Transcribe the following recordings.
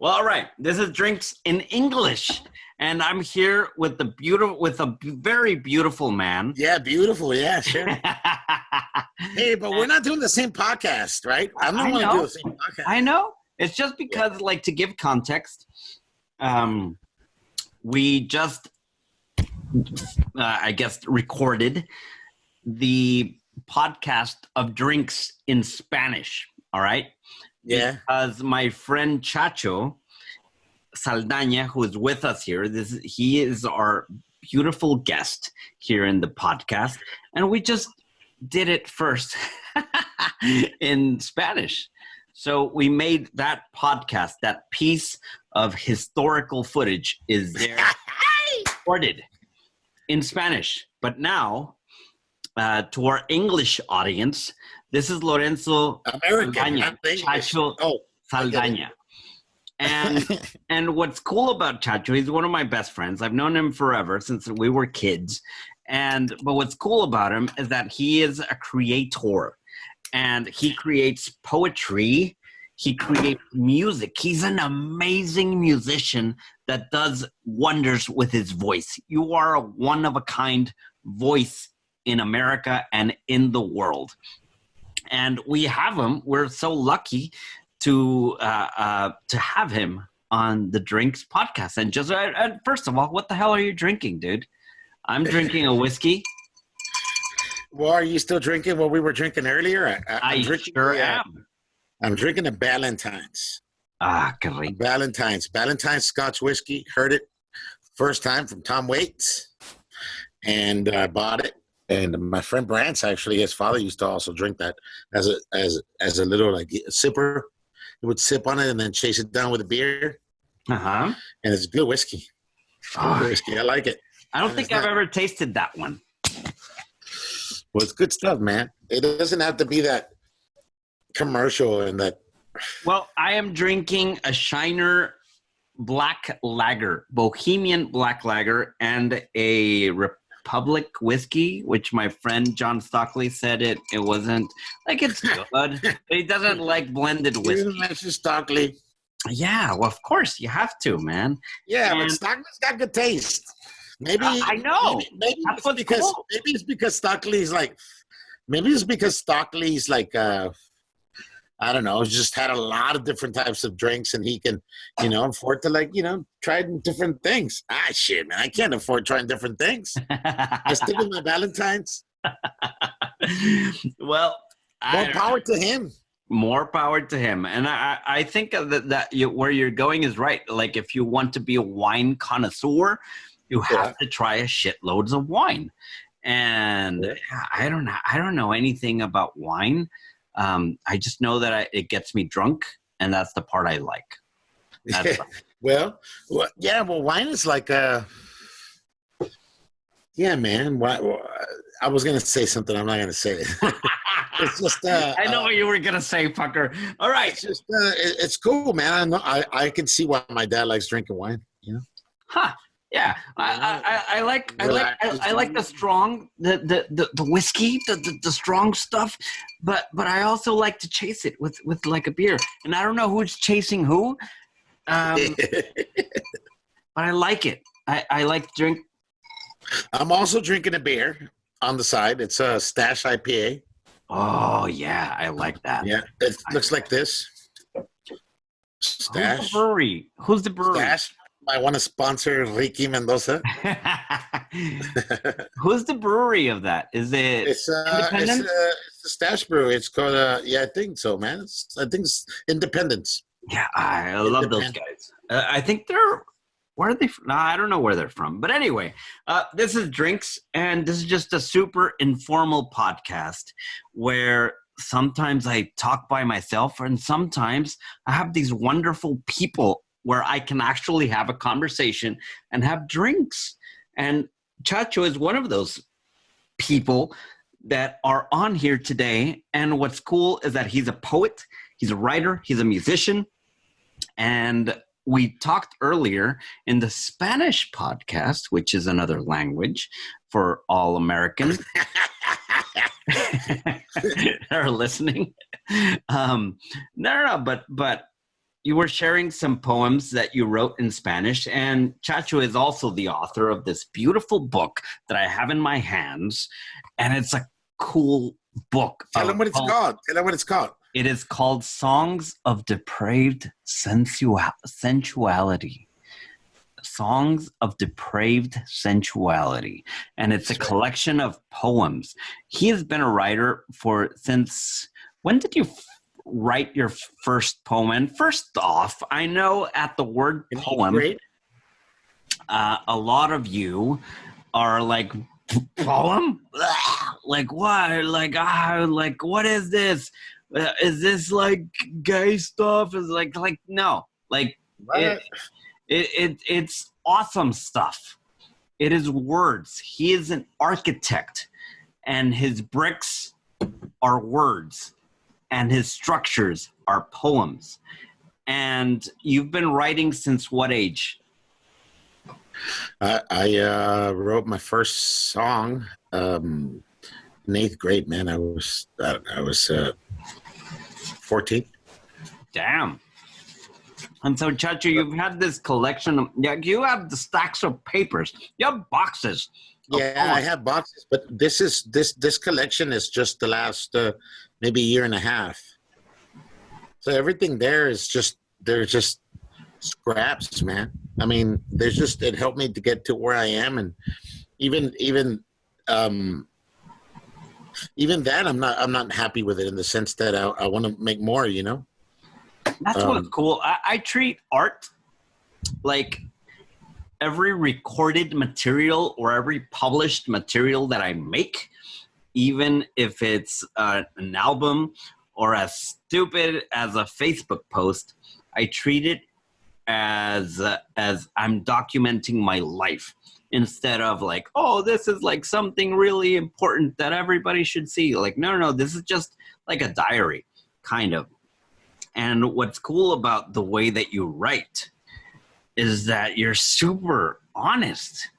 Well, all right. This is Drinks in English, and I'm here with a very beautiful man. Yeah, beautiful. Yeah, sure. Hey, but we're not doing the same podcast, right? I don't want to do the same podcast. I know. It's just because, to give context, we just, recorded the podcast of Drinks in Spanish. All right. Yeah. Because my friend Chacho Saldaña, who is with us here, he is our beautiful guest here in the podcast, and we just did it first in Spanish. So we made that podcast, that piece of historical footage is there recorded in Spanish. But now, to our English audience, this is Lorenzo Saldaña, Chacho Saldaña. And what's cool about Chacho, he's one of my best friends. I've known him forever, since we were kids. But what's cool about him is that he is a creator. And he creates poetry. He creates music. He's an amazing musician that does wonders with his voice. You are a one-of-a-kind voice in America and in the world. And we have him. We're so lucky to have him on the Drinks podcast. And just first of all, what the hell are you drinking, dude? I'm drinking a whiskey. Well, are you still drinking what we were drinking earlier? I sure am. I'm drinking a Valentine's. Great. Valentine's Scotch whiskey. Heard it first time from Tom Waits, and I bought it. And my friend Brant's, actually, his father used to also drink that as a little sipper. He would sip on it and then chase it down with a beer. And it's good whiskey. Good whiskey. I like it. I don't think I've ever tasted that one. Well, it's good stuff, man. It doesn't have to be that commercial and that. Well, I am drinking a Shiner Black Lager, Bohemian Black Lager, and a Republic whiskey, which my friend John Stockley said it wasn't it's good. He doesn't like blended whiskey. Mr. Stockley. Yeah, well, of course you have to, man. Yeah, but Stockley's got good taste. Maybe I know. Maybe it's because Stockley's I don't know, just had a lot of different types of drinks, and he can, afford to try different things. Shit, man, I can't afford trying different things. I stick with my Valentines. Well, more power to him. More power to him. And I think that where you're going is right. Like, if you want to be a wine connoisseur, you have to try a shitloads of wine. And I don't know anything about wine. I just know that it gets me drunk, and that's the part I like. Well, wine is like man. I was going to say something. I'm not going to say it. It's just. I know what you were going to say, fucker. All right. It's just. It's cool, man. I can see why my dad likes drinking wine. Huh. Yeah, I like the strong, the whiskey, the strong stuff, but I also like to chase it with like a beer, and I don't know who's chasing who, but I like it. I like to drink. I'm also drinking a beer on the side. It's a Stash IPA. Oh yeah, I like that. Yeah, it looks like this. Stash. Who's the brewery? Stash. I want to sponsor Ricky Mendoza. Who's the brewery of that? Is it Independence? It's a Stash brewery. It's called, I think so, man. I think it's Independence. Yeah, I love those guys. I think where are they from? No, I don't know where they're from. But anyway, this is Drinks, and this is just a super informal podcast where sometimes I talk by myself, and sometimes I have these wonderful people where I can actually have a conversation and have drinks. And Chacho is one of those people that are on here today. And what's cool is that he's a poet, he's a writer, he's a musician. And we talked earlier in the Spanish podcast, which is another language for all Americans that are listening. No, but you were sharing some poems that you wrote in Spanish, and Chacho is also the author of this beautiful book that I have in my hands, and it's a cool book. Tell them what it's called. Tell them what it's called. It is called Songs of Depraved Sensuality. Songs of Depraved Sensuality. And it's a collection of poems. He has been a writer since, when did you write your first poem? And first off, I know at the word poem, a lot of you are like, poem? Like what? Like what is this? Is this like gay stuff? Is like no. Like it's awesome stuff. It is words. He is an architect, and his bricks are words, and his structures are poems. And you've been writing since what age? I wrote my first song in 8th grade, man. I was 14. Damn. And so, Chacho, you've had this collection of, you have the stacks of papers. You have boxes. Yeah, I have boxes, but this collection is just the last maybe year and a half. So everything there is they're just scraps, man. I mean, it helped me to get to where I am, and even that I'm not happy with it in the sense that I want to make more, you know. That's what's cool. I treat art like every recorded material or every published material that I make, even if it's an album or as stupid as a Facebook post, I treat it as I'm documenting my life instead of like, oh, this is like something really important that everybody should see. Like, no, this is just like a diary, kind of. And what's cool about the way that you write is that you're super honest.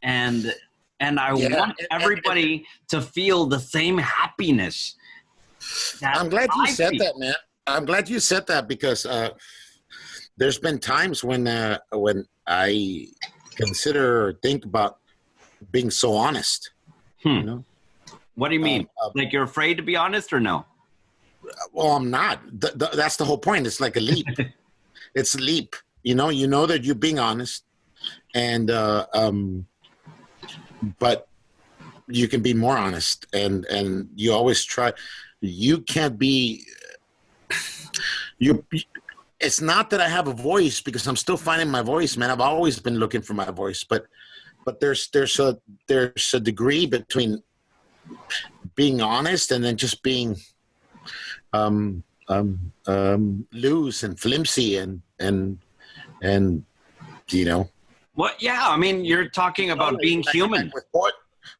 And I want everybody to feel the same happiness. I'm glad you said that, man. I'm glad you said that because there's been times when I consider or think about being so honest. You know? What do you mean? Like you're afraid to be honest or no? Well, I'm not. That's the whole point. It's like a leap. It's a leap. You know that you're being honest, and but you can be more honest, and you always try. You can't be. It's not that I have a voice because I'm still finding my voice, man. I've always been looking for my voice, but there's a degree between being honest and then just being loose and flimsy and you know. What? Yeah, I mean, you're talking about being human.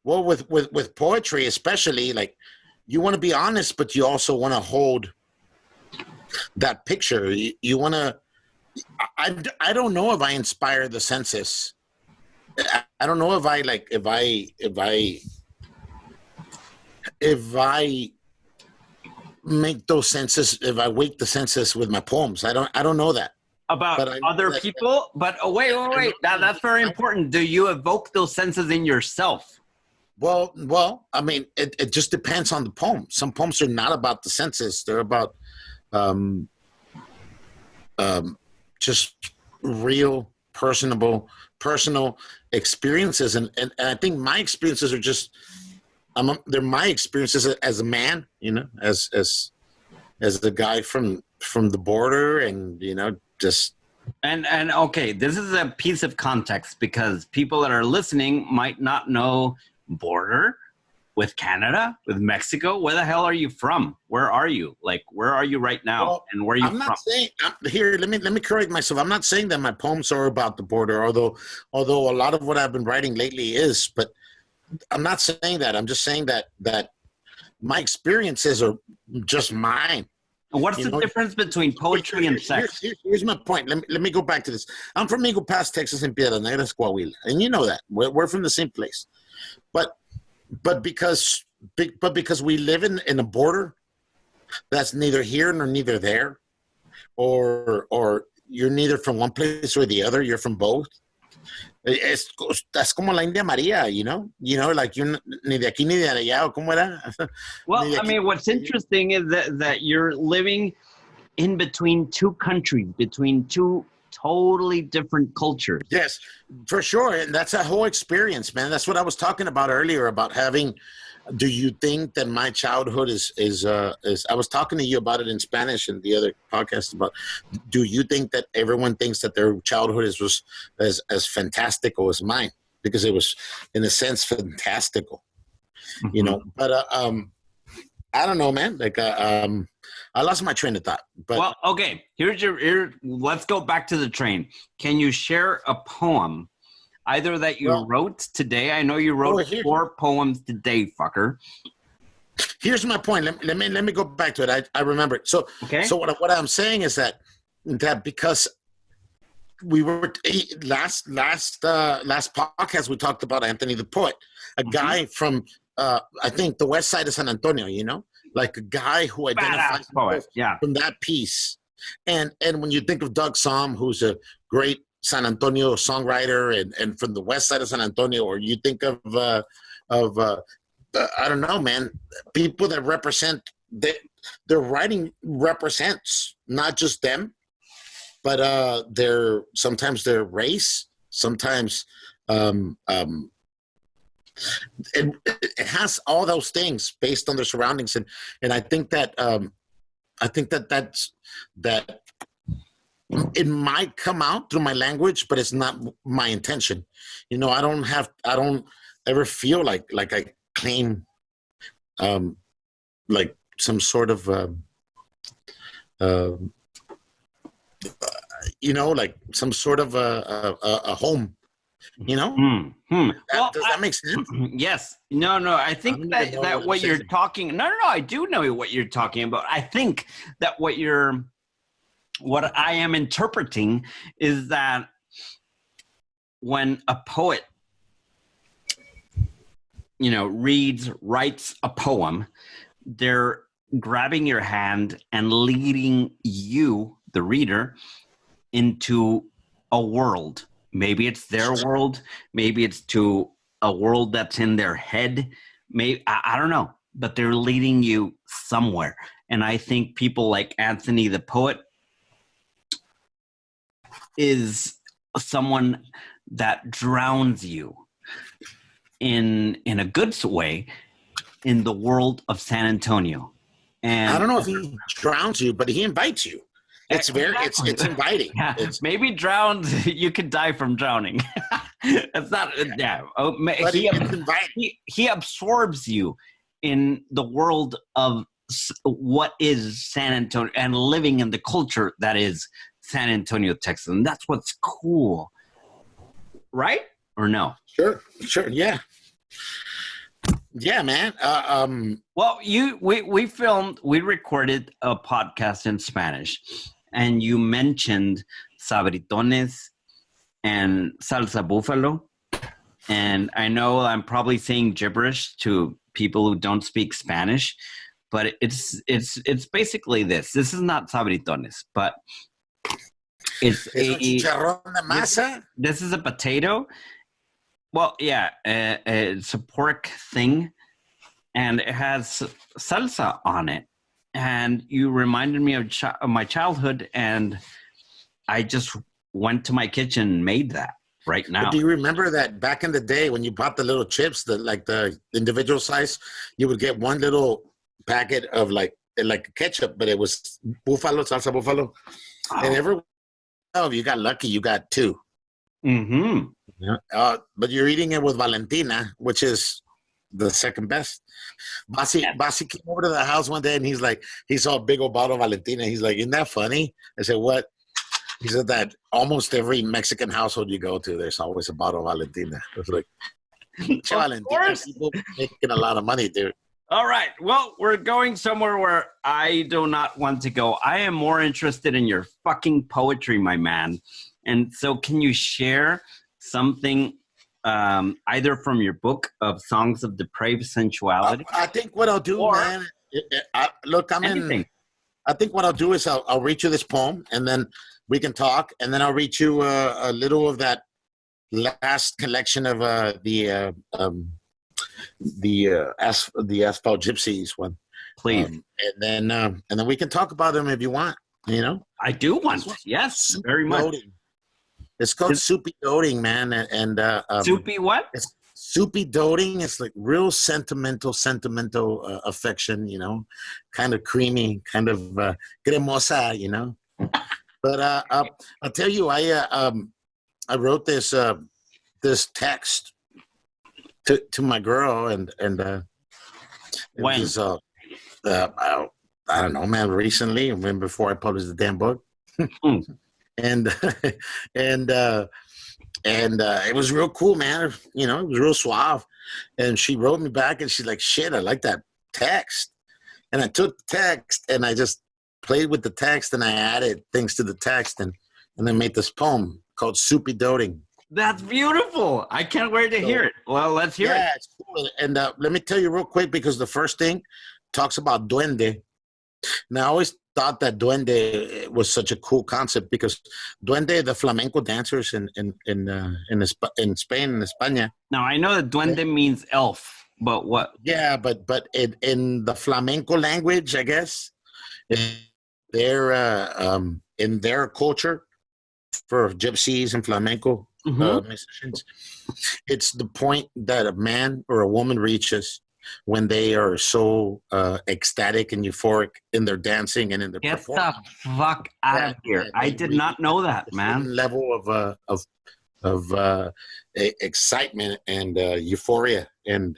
With poetry, especially, like you want to be honest, but you also want to hold that picture. You want to. I don't know if I inspire the senses. I don't know if I make those senses, if I wake the senses with my poems. I don't know that about other people. But wait. That's very important. Do you evoke those senses in yourself? Well, I mean, it just depends on the poem. Some poems are not about the senses; they're about just real, personal experiences, and I think my experiences are just. They're my experiences as a man, you know, as the guy from the border, and you know, just and okay, this is a piece of context because people that are listening might not know border with Canada, with Mexico. Where the hell are you from? Where are you? Like, where are you right now? Well, and where are you from? I'm not saying here. Let me correct myself. I'm not saying that my poems are about the border, although a lot of what I've been writing lately is, but. I'm not saying that. I'm just saying that my experiences are just mine. What's the difference between poetry and sex? Here's my point. Let me go back to this. I'm from Eagle Pass, Texas, and Piedras Negras, Coahuila, and you know that we're from the same place. But because we live in a border that's neither here nor neither there, or you're neither from one place or the other. You're from both. That's como la India María, like you're ni de aquí ni de allá, o como era. Well, I mean, what's interesting is that you're living in between two countries, between two totally different cultures. Yes, for sure. And that's a whole experience, man. That's what I was talking about earlier about having. Do you think that my childhood is I was talking to you about it in Spanish in the other podcast about, do you think that everyone thinks that their childhood was as fantastical as mine? Because it was, in a sense, fantastical, but I don't know, man. Like, I lost my train of thought. But well, okay. Let's go back to the train. Can you share a poem, either that you wrote today? I know you wrote 4 poems today, fucker. Here's my point. Let me go back to it. I remember it. So what I'm saying is that because we were last podcast we talked about Anthony the poet, a guy from I think the west side of San Antonio, like a guy who identifies from that piece. And when you think of Doug Somm, who's a great San Antonio songwriter and from the west side of San Antonio, or you think of I don't know, man, people that represent their writing represents not just them, but sometimes their race, sometimes it has all those things based on their surroundings, and I think that that it might come out through my language, but it's not my intention. I don't ever feel like I claim like some sort of like some sort of a home. Does that make sense? Yes. No. I think that what you're talking. No. I do know what you're talking about. I think that what I am interpreting is that when a poet, writes a poem, they're grabbing your hand and leading you, the reader, into a world. Maybe it's their world. Maybe it's to a world that's in their head. Maybe I don't know, but they're leading you somewhere. And I think people like Anthony the poet is someone that drowns you in a good way in the world of San Antonio. And I don't know if he drowns you, but he invites you. It's it's inviting. Yeah. Maybe drowned. You could die from drowning. It's not. Yeah. But he absorbs you in the world of what is San Antonio and living in the culture that is San Antonio, Texas. And that's what's cool, right? Or no? Sure. Yeah. Yeah, man. Well, we recorded a podcast in Spanish, and you mentioned sabritones and salsa buffalo. And I know I'm probably saying gibberish to people who don't speak Spanish, but it's basically this. This is not sabritones, but it's a chicharrón de masa. This is a potato. Well, yeah, it's a pork thing, and it has salsa on it. And you reminded me of my childhood, and I just went to my kitchen and made that right now. But do you remember that back in the day when you bought the little chips, the individual size, you would get one little packet of like ketchup, but it was salsa buffalo. Oh. And you got lucky, you got 2. Mm-hmm. Yeah. But you're eating it with Valentina, which is the second best. Basi came over to the house one day and he saw a big old bottle of Valentina. He's like, "Isn't that funny?" I said, "What?" He said that almost every Mexican household you go to, there's always a bottle of Valentina. I was like, Valentina, people making a lot of money, dude. All right. Well, we're going somewhere where I do not want to go. I am more interested in your fucking poetry, my man. And so can you share something either from your book of Songs of Depraved Sensuality? I think what I'll do, man, look, I'm anything. I think what I'll do is I'll read you this poem, and then we can talk, and then I'll read you a little of that last collection of the Asphalt Gypsies one. Please. And then we can talk about them if you want. You know, I do want. Yes, very much. Doting. It's called Soupy Doting, man, and Soupy what? It's Soupy Doting. It's like real sentimental affection. You know, kind of creamy, kind of cremosa. You know, but I'll tell you, I wrote this text to my girl, and when? It was, I don't know, man, recently, when before I published the damn book. and it was real cool, man. You know, it was real suave. And she wrote me back, and she's like, shit, I like that text. And I took the text, and I just played with the text, and I added things to the text, and I made this poem called Soupy Doting. That's beautiful. I can't wait to hear it. Well, let's hear it. Yeah, it's cool. And let me tell you real quick, because the first thing talks about duende. Now, I always thought that duende was such a cool concept, because duende, the flamenco dancers in Spain and España. Now, I know that duende means elf, but what? Yeah, but in the flamenco language, I guess, they're in their culture for gypsies and flamenco musicians, it's the point that a man or a woman reaches when they are so ecstatic and euphoric in their dancing and in their performance. Get the fuck out of here! I did not know that, man. Level of excitement and euphoria and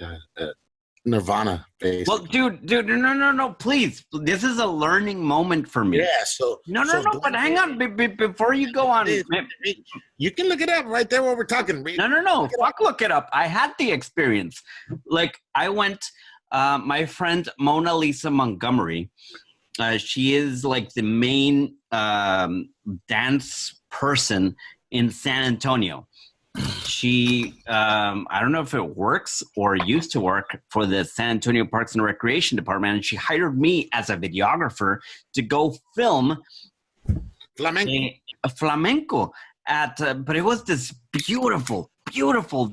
nirvana. Basically. Well, dude, no, please. This is a learning moment for me. Yeah. So no. But hang on, before you go on, you can look it up right there while we're talking. No. Fuck, look it up. I had the experience. Like, I went. My friend Mona Lisa Montgomery. She is like the main dance person in San Antonio. She, I don't know if it works or used to work for the San Antonio Parks and Recreation Department, and she hired me as a videographer to go film flamenco but it was this beautiful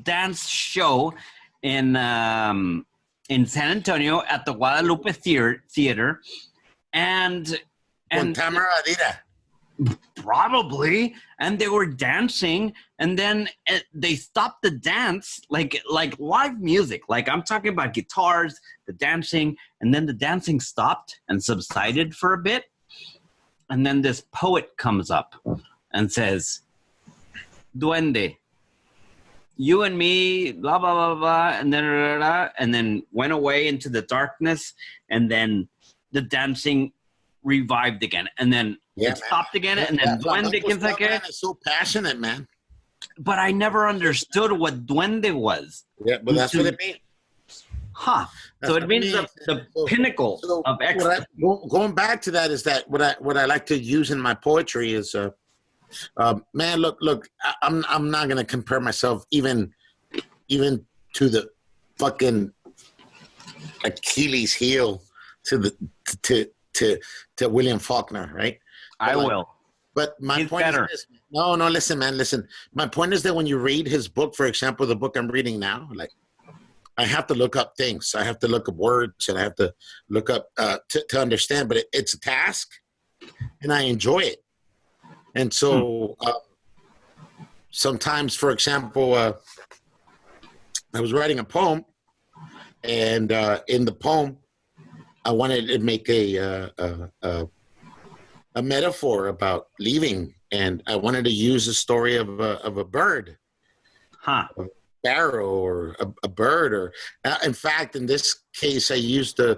dance show in San Antonio at the Guadalupe Theater, and Tamara Adira. Probably, and they were dancing, and then they stopped the dance, like live music. Like, I'm talking about guitars, the dancing, and then the dancing stopped and subsided for a bit, and then this poet comes up and says, "Duende, you and me, blah blah blah blah," and then went away into the darkness, and then the dancing revived again, and then it stopped again, and then duende is so passionate, man. But I never understood what duende was. Yeah, but that's what it means. Huh. So it means the pinnacle of excellence. Going back to that is that what I like to use in my poetry is man, look, I'm not gonna compare myself even to the fucking Achilles heel to William Faulkner, right? I will. But my point is this. No, listen, man, listen. My point is that when you read his book, for example, the book I'm reading now, like, I have to look up things. I have to look up words, and I have to look up to understand. But it's a task, and I enjoy it. And so sometimes, for example, I was writing a poem, and in the poem, I wanted to make a metaphor about leaving, and I wanted to use a story of a bird, a sparrow, or a bird, or in fact, in this case, I used an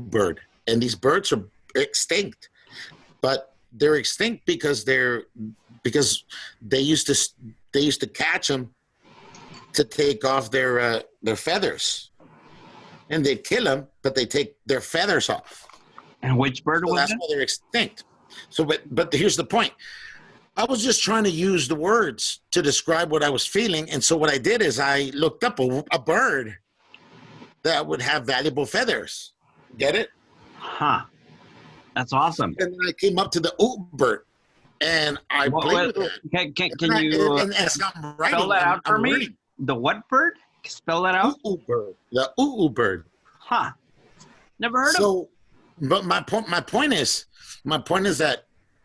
bird, and these birds are extinct, but they're extinct because they used to catch them to take off their feathers, and they kill them, but they take their feathers off. And which bird was that's it? Why they're extinct. So, but here's the point. I was just trying to use the words to describe what I was feeling, and so what I did is I looked up a bird that would have valuable feathers. Get it? Huh. That's awesome. And then I came up to the Uber, and I played with it. Can you and as I'm writing, spell that out for I'm me? learning. The what bird? Spell that out. Bird. The bird. Huh. Never heard of. So, but my point is that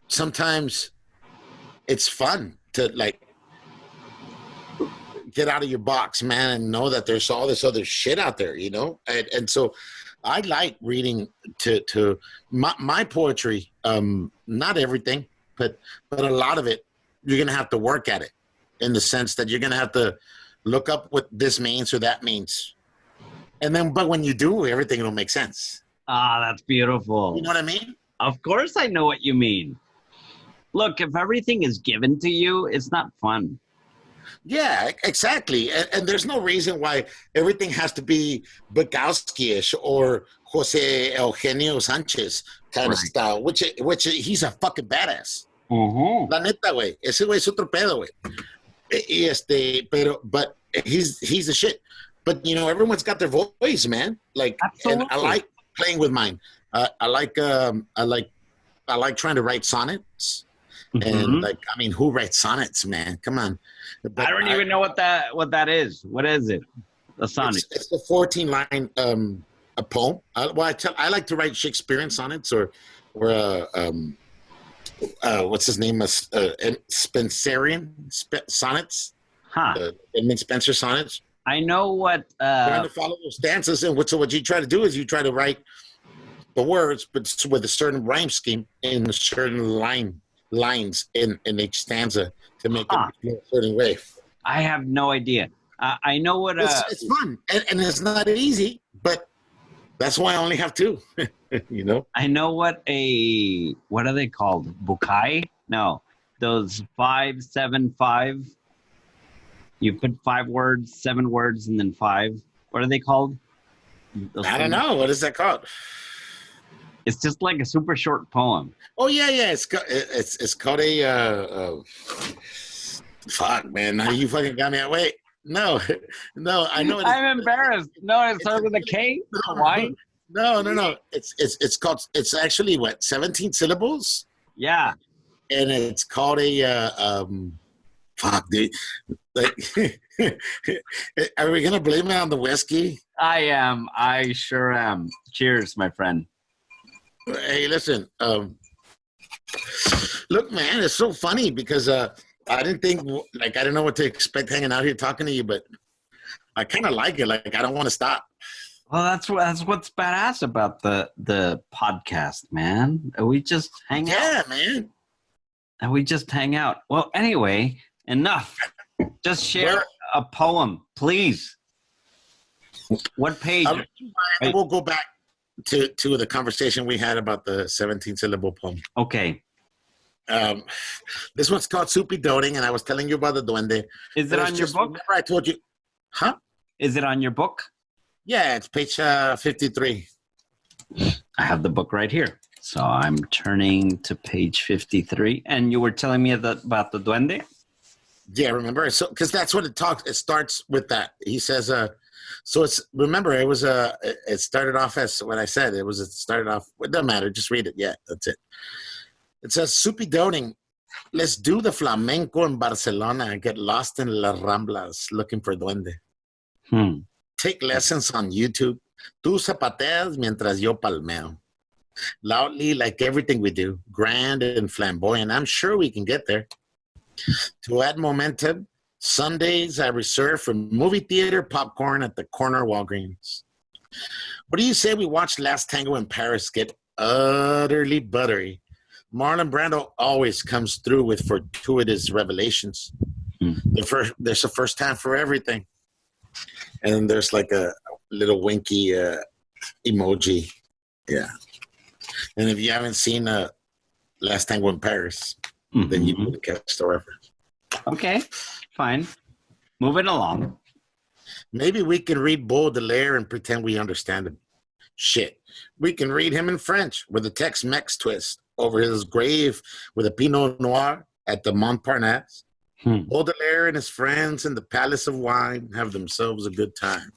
sometimes it's fun to like get out of your box, man, and know that there's all this other shit out there, you know? And so I like reading to my poetry, not everything, but a lot of it, you're going to have to work at it in the sense that you're going to have to look up what this means or that means. And then, but when you do, everything will make sense. Ah, that's beautiful. You know what I mean? Of course I know what you mean. Look, if everything is given to you, it's not fun. Yeah, exactly. And there's no reason why everything has to be Bukowski-ish or Jose Eugenio Sanchez kind of style, which he's a fucking badass. Uh-huh. La neta, güey. Ese güey es otro pedo, güey. But he's the shit. But, you know, everyone's got their voice, man. Like, absolutely. And I like playing with mine. I like trying to write sonnets. Mm-hmm. And like, I mean, who writes sonnets, man? Come on. But I don't even know what that is. What is it? A sonnet. It's a 14-line a poem. I like to write Shakespearean sonnets or what's his name? Spencerian sonnets. Huh. Edmund Spencer sonnets. I know what. Trying to follow those stanzas, and what you try to do is you try to write the words, but with a certain rhyme scheme in a certain lines in each stanza to make it a certain way. I have no idea. I know what. It's fun and it's not easy, but that's why I only have two. You know. I know what are they called? Bukai? No, those 5, 7, 5. You put 5 words, 7 words, and then 5. What are they called? I don't know. What is that called? It's just like a super short poem. Oh yeah. It's called a. Fuck, man! Now you fucking got me at wait. No. I know. I'm embarrassed. No, it starts with a K. Why? No. It's called. It's actually 17 syllables. Yeah. And it's called a. Fuck, dude. Like, are we gonna blame it on the whiskey? I am. I sure am. Cheers, my friend. Hey, listen. Look, man, it's so funny because I didn't think, like, I don't know what to expect hanging out here talking to you, but I kind of like it. Like, I don't want to stop. Well, that's what's badass about the podcast, man. We just hang out. Yeah, man. And we just hang out. Well, anyway, enough. Just share a poem, please. What page? We'll go back to the conversation we had about the 17-syllable poem. Okay. This one's called Soupy Doting, and I was telling you about the duende. Is it on your book? Remember I told you. Huh? Is it on your book? Yeah, it's page 53. I have the book right here. So I'm turning to page 53. And you were telling me about the duende? Yeah, remember? So, because that's what it talks. It starts with that. He says, so it's, remember, it was, it started off as what I said. It started off, it doesn't matter. Just read it. Yeah, that's it. It says, Soupy Doting, let's do the flamenco in Barcelona and get lost in Las Ramblas looking for duende. Take lessons on YouTube. Tú zapateas mientras yo palmeo. Loudly like everything we do. Grand and flamboyant. I'm sure we can get there. To add momentum, Sundays I reserve for movie theater popcorn at the corner Walgreens. What do you say we watch Last Tango in Paris get utterly buttery? Marlon Brando always comes through with fortuitous revelations. There's a first time for everything. And then there's like a little winky emoji. Yeah. And if you haven't seen Last Tango in Paris, then you would catch the reference. Okay, fine. Moving along. Maybe we can read Baudelaire and pretend we understand him. Shit. We can read him in French with a Tex-Mex twist over his grave with a Pinot Noir at the Montparnasse. Baudelaire and his friends in the Palace of Wine have themselves a good time.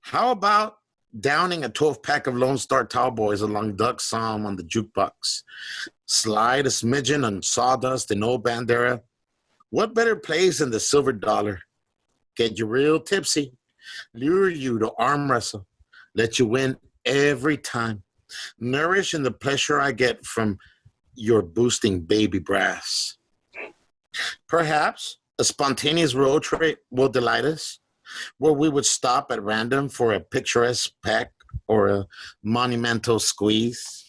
How about downing a 12-pack of Lone Star Tall Boys along Doug's Psalm on the jukebox. Slide a smidgen on sawdust and old Bandera. What better place than the Silver Dollar? Get you real tipsy, lure you to arm wrestle, let you win every time. Nourish in the pleasure I get from your boosting baby brass. Perhaps a spontaneous road trip will delight us, where we would stop at random for a picturesque peck or a monumental squeeze.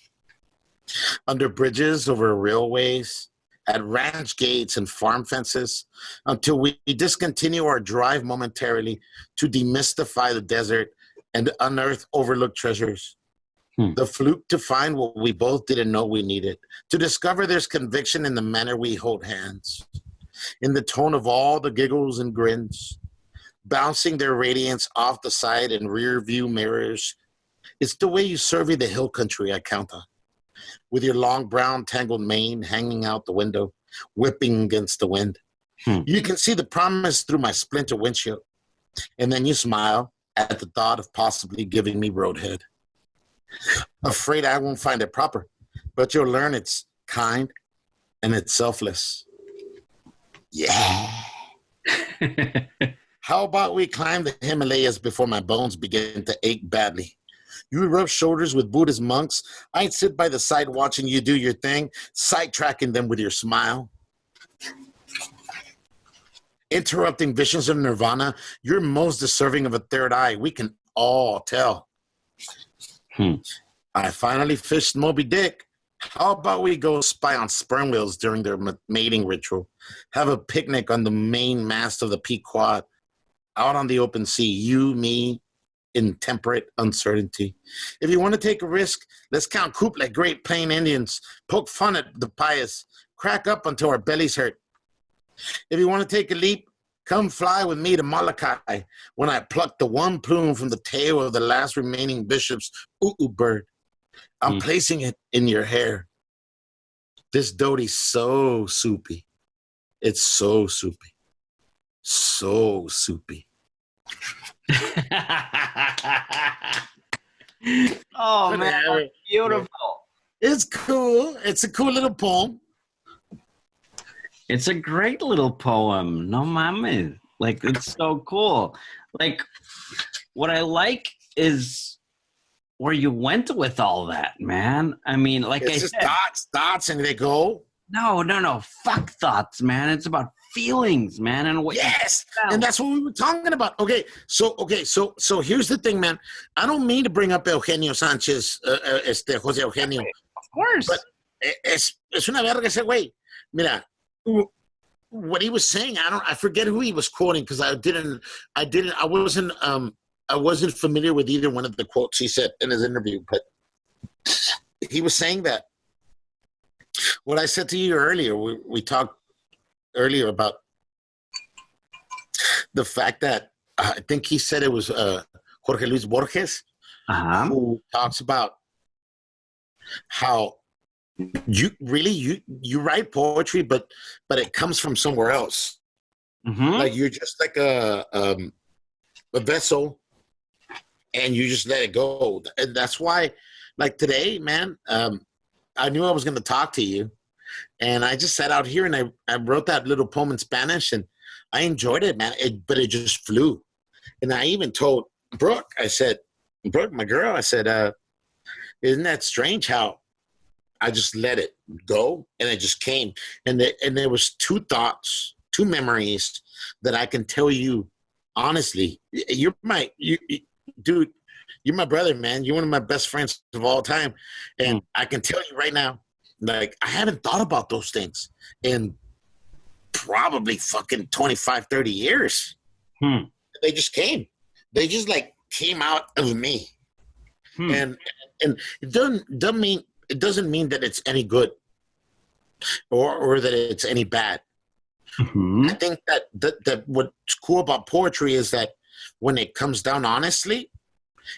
Under bridges over railways, at ranch gates and farm fences, until we discontinue our drive momentarily to demystify the desert and unearth overlooked treasures. The fluke to find what we both didn't know we needed, to discover there's conviction in the manner we hold hands, in the tone of all the giggles and grins, bouncing their radiance off the side and rear view mirrors. It's the way you survey the hill country I count on, with your long brown tangled mane hanging out the window, whipping against the wind. You can see the promise through my splinter windshield, and then you smile at the thought of possibly giving me roadhead. Afraid I won't find it proper, but you'll learn it's kind and it's selfless. Yeah. How about we climb the Himalayas before my bones begin to ache badly? You rub shoulders with Buddhist monks. I'd sit by the side watching you do your thing, sidetracking them with your smile. Interrupting visions of nirvana, you're most deserving of a third eye. We can all tell. I finally fished Moby Dick. How about we go spy on sperm whales during their mating ritual? Have a picnic on the main mast of the Pequod, out on the open sea, you, me, in temperate uncertainty. If you want to take a risk, let's count coop like Great Plain Indians, poke fun at the pious, crack up until our bellies hurt. If you want to take a leap, come fly with me to Molokai when I pluck the one plume from the tail of the last remaining bishop's bird. I'm placing it in your hair. This doty's so soupy. It's so soupy. So soupy. Oh, man, that's beautiful. It's cool. It's a cool little poem. It's a great little poem. No mames. Like, it's so cool. Like, what I like is where you went with all that, man. I mean, like it's I just said. Thoughts, and they go. No. Fuck thoughts, man. It's about feelings, man. And what and that's what we were talking about. Okay, so here's the thing, man. I don't mean to bring up Eugenio Sanchez, Jose Eugenio. Of course. But es una verga ese güey. Mira, what he was saying, I forget who he was quoting because I wasn't familiar with either one of the quotes he said in his interview, but he was saying that what I said to you earlier, we talked earlier about the fact that I think he said it was Jorge Luis Borges who talks about how you write poetry, but it comes from somewhere else. Like you're just like a vessel, and you just let it go. And that's why, like today, man, I knew I was going to talk to you, and I just sat out here and I wrote that little poem in Spanish, and I enjoyed it, man. But it just flew. And I even told Brooke, I said, Brooke, my girl, I said, isn't that strange how I just let it go and it just came? And there was two thoughts, two memories that I can tell you honestly. Dude, you're my brother, man. You're one of my best friends of all time. And I can tell you right now, like, I haven't thought about those things in probably fucking 25, 30 years. They just came. They just like came out of me. And it doesn't mean that it's any good or that it's any bad. I think that what's cool about poetry is that when it comes down honestly,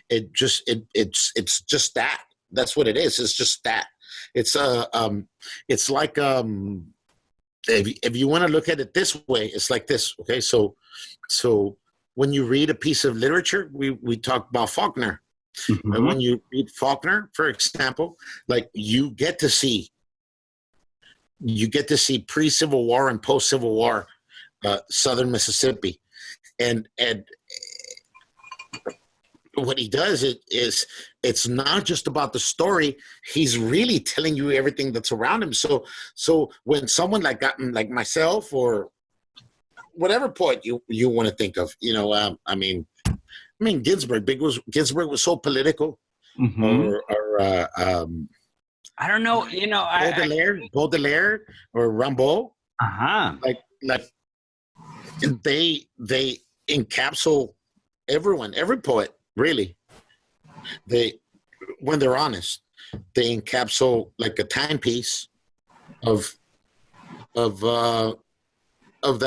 it's just that. That's what it is. It's just that. It's like if you want to look at it this way, it's like this. Okay, so when you read a piece of literature, we talk about Faulkner. But when you read Faulkner, for example, like you get to see pre-Civil War and post-Civil War Southern Mississippi, and what he does is it's not just about the story. He's really telling you everything that's around him. So when someone like myself or whatever poet you want to think of, I mean Ginsberg. Ginsberg was so political, or I don't know, Baudelaire or Rimbaud. Like they encapsulate everyone, every poet. Really, when they're honest, they encapsulate like a timepiece of that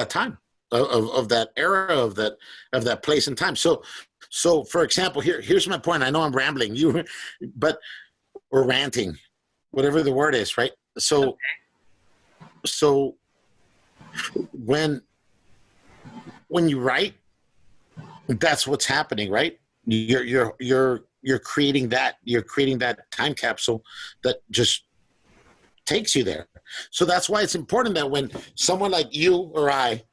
time, of that era, of that place and time. So for example, here's my point. I know I'm rambling, or ranting, whatever the word is, right? So when you write, that's what's happening, right? You're creating that time capsule that just takes you there. So that's why it's important that when someone like you or I,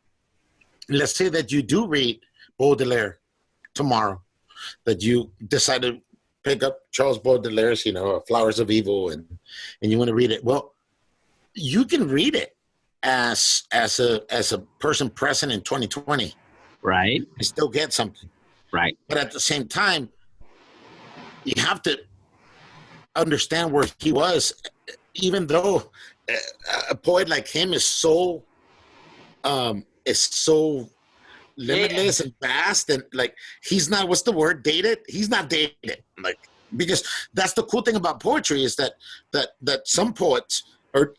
let's say that you do read Baudelaire tomorrow, that you decide to pick up Charles Baudelaire's, Flowers of Evil, and you want to read it. Well, you can read it as a person present in 2020, right? And still get something. Right. But at the same time, you have to understand where he was, even though a poet like him is so limitless and vast, and like he's not, what's the word, dated? He's not dated. Like, because that's the cool thing about poetry is that some poets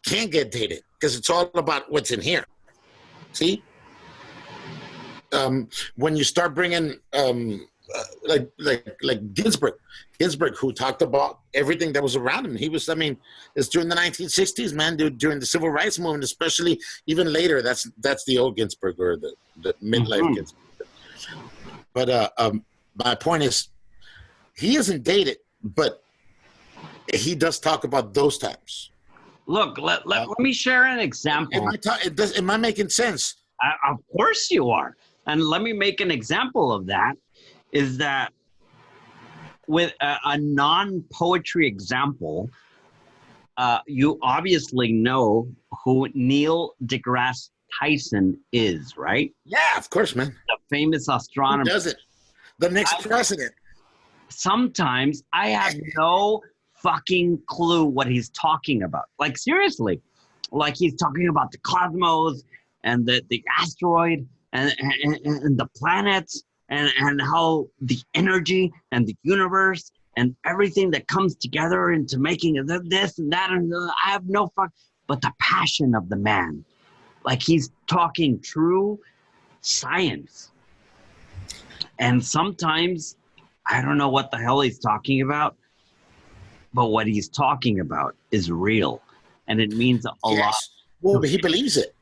can't get dated because it's all about what's in here. See? When you start bringing like Ginsberg, who talked about everything that was around him. He was, it's during the 1960s, man, during the Civil Rights Movement, especially even later. That's the old Ginsberg, or the midlife Ginsberg. But my point is, he isn't dated, but he does talk about those times. Look, let me share an example. Am I making sense? Of course you are. And let me make an example of that, is that with a non-poetry example, you obviously know who Neil deGrasse Tyson is, right? Yeah, of course, man. The famous astronomer. Who doesn't? The next president. Sometimes I have no fucking clue what he's talking about. Like, seriously. Like, he's talking about the cosmos and the asteroid and the planets and how the energy and the universe and everything that comes together into making this and that, and I have no fuck, but the passion of the man. Like, he's talking true science. And sometimes I don't know what the hell he's talking about, but what he's talking about is real, and it means a lot. Well, but he believes it.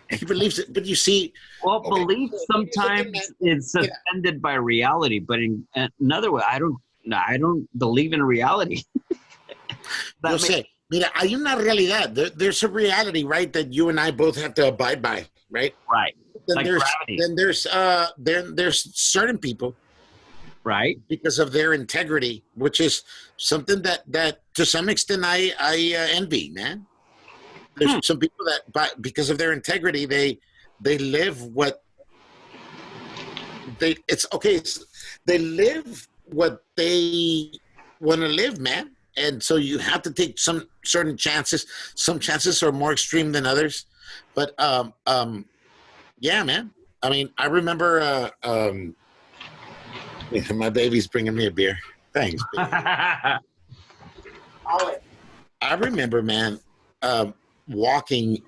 He believes it, but you see... Well, belief sometimes is suspended by reality, but in another way, I don't believe in reality. Yo sé, mira, hay una realidad. There's a reality, right, that you and I both have to abide by, right? Right. Then Like there's certain people, right, because of their integrity, which is something that to some extent I envy, man. There's some people that, because of their integrity, they live what they live what they want to live, man. And so you have to take some certain chances. Some chances are more extreme than others, but yeah, man. I remember my baby's bringing me a beer. Thanks, baby. I remember, man, walking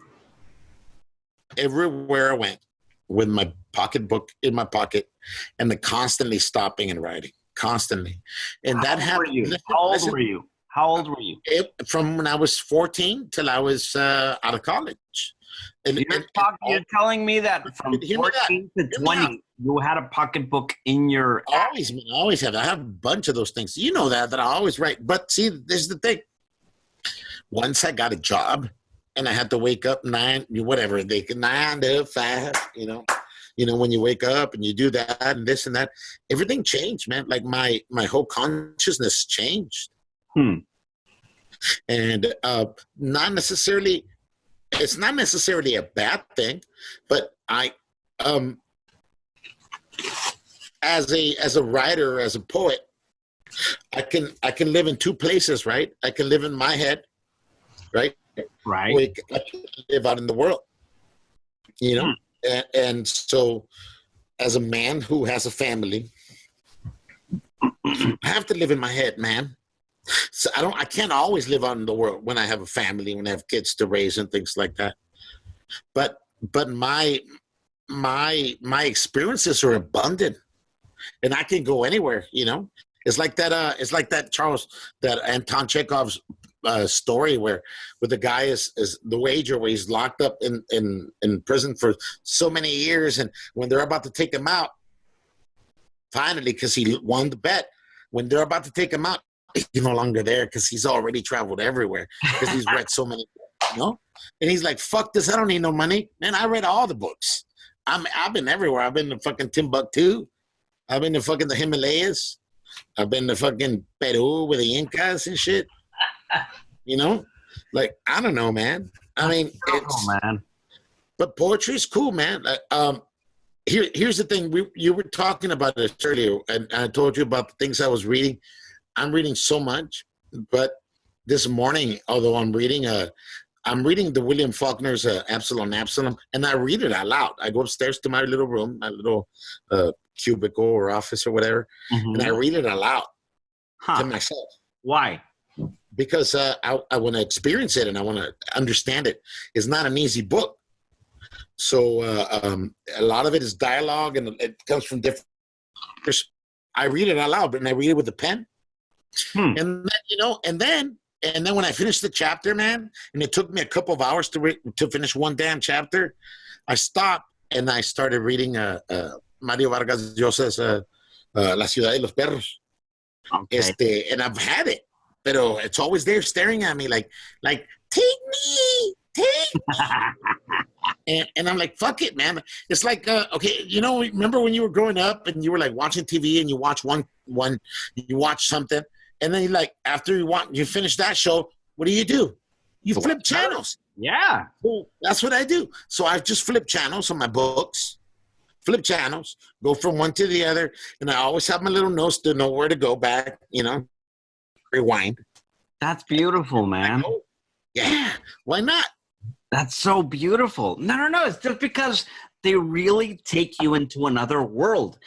everywhere I went with my pocketbook in my pocket and constantly stopping and writing, constantly. And that happened. How old were you? How old were you? From when I was 14 till I was out of college. You're telling me that from 14 to 20, you had a pocketbook in your... Always, man. I always have. I have a bunch of those things. You know that I always write. But see, this is the thing. Once I got a job and I had to wake up 9 to 5, when you wake up and you do that and this and that, everything changed, man. Like my whole consciousness changed. And not necessarily, it's not necessarily a bad thing, but I, as a writer, as a poet, I can live in two places, right? I can live in my head, right? Right. I can live out in the world, and so as a man who has a family, I have to live in my head, man. So I can't always live out in the world when I have a family, when I have kids to raise and things like that. But my experiences are abundant, and I can go anywhere. It's like that. It's like that Anton Chekhov's story where the guy is the wager, where he's locked up in prison for so many years, and when they're about to take him out, finally, because he won the bet, when they're about to take him out, he's no longer there because he's already traveled everywhere because he's read so many, And he's like, "Fuck this! I don't need no money, man. I read all the books. I've been everywhere. I've been to fucking Timbuktu. I've been to fucking the Himalayas. I've been to fucking Peru with the Incas and shit. Like, I don't know, man. I mean, but poetry's cool, man. Here's the thing. You were talking about this earlier, and I told you about the things I was reading. I'm reading so much, but this morning, although I'm reading the William Faulkner's Absalom, and I read it out loud. I go upstairs to my little room, my little cubicle or office or whatever, and I read it out loud to myself. Why? Because I want to experience it and I want to understand it. It's not an easy book. So a lot of it is dialogue, and it comes from different. I read it out loud, and I read it with a pen. And then, and then when I finished the chapter, man, and it took me a couple of hours to finish one damn chapter, I stopped and I started reading Mario Vargas Llosa's La Ciudad de los Perros. Okay. And I've had it, pero it's always there staring at me like take me. And I'm like, fuck it, man. It's like, okay, remember when you were growing up and you were like watching TV and you watch you watch something, and then after you finish that show, what do? You flip channels. Yeah. So that's what I do. So I just flip channels on my books, flip channels, go from one to the other, and I always have my little notes to know where to go back, rewind. That's beautiful, man. Yeah, why not? That's so beautiful. No. It's just because they really take you into another world,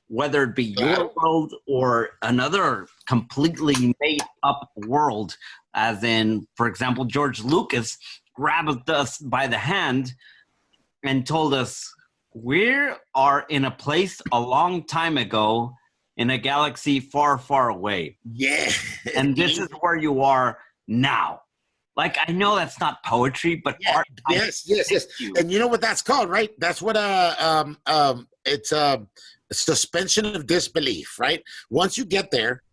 whether it be your world or another completely made up world. As in, for example, George Lucas grabbed us by the hand and told us, we are in a place a long time ago in a galaxy far, far away. Yeah. And this is where you are now. Like, I know that's not poetry, but art. Yes. And you know what that's called, right? That's what it's suspension of disbelief, right? Once you get there,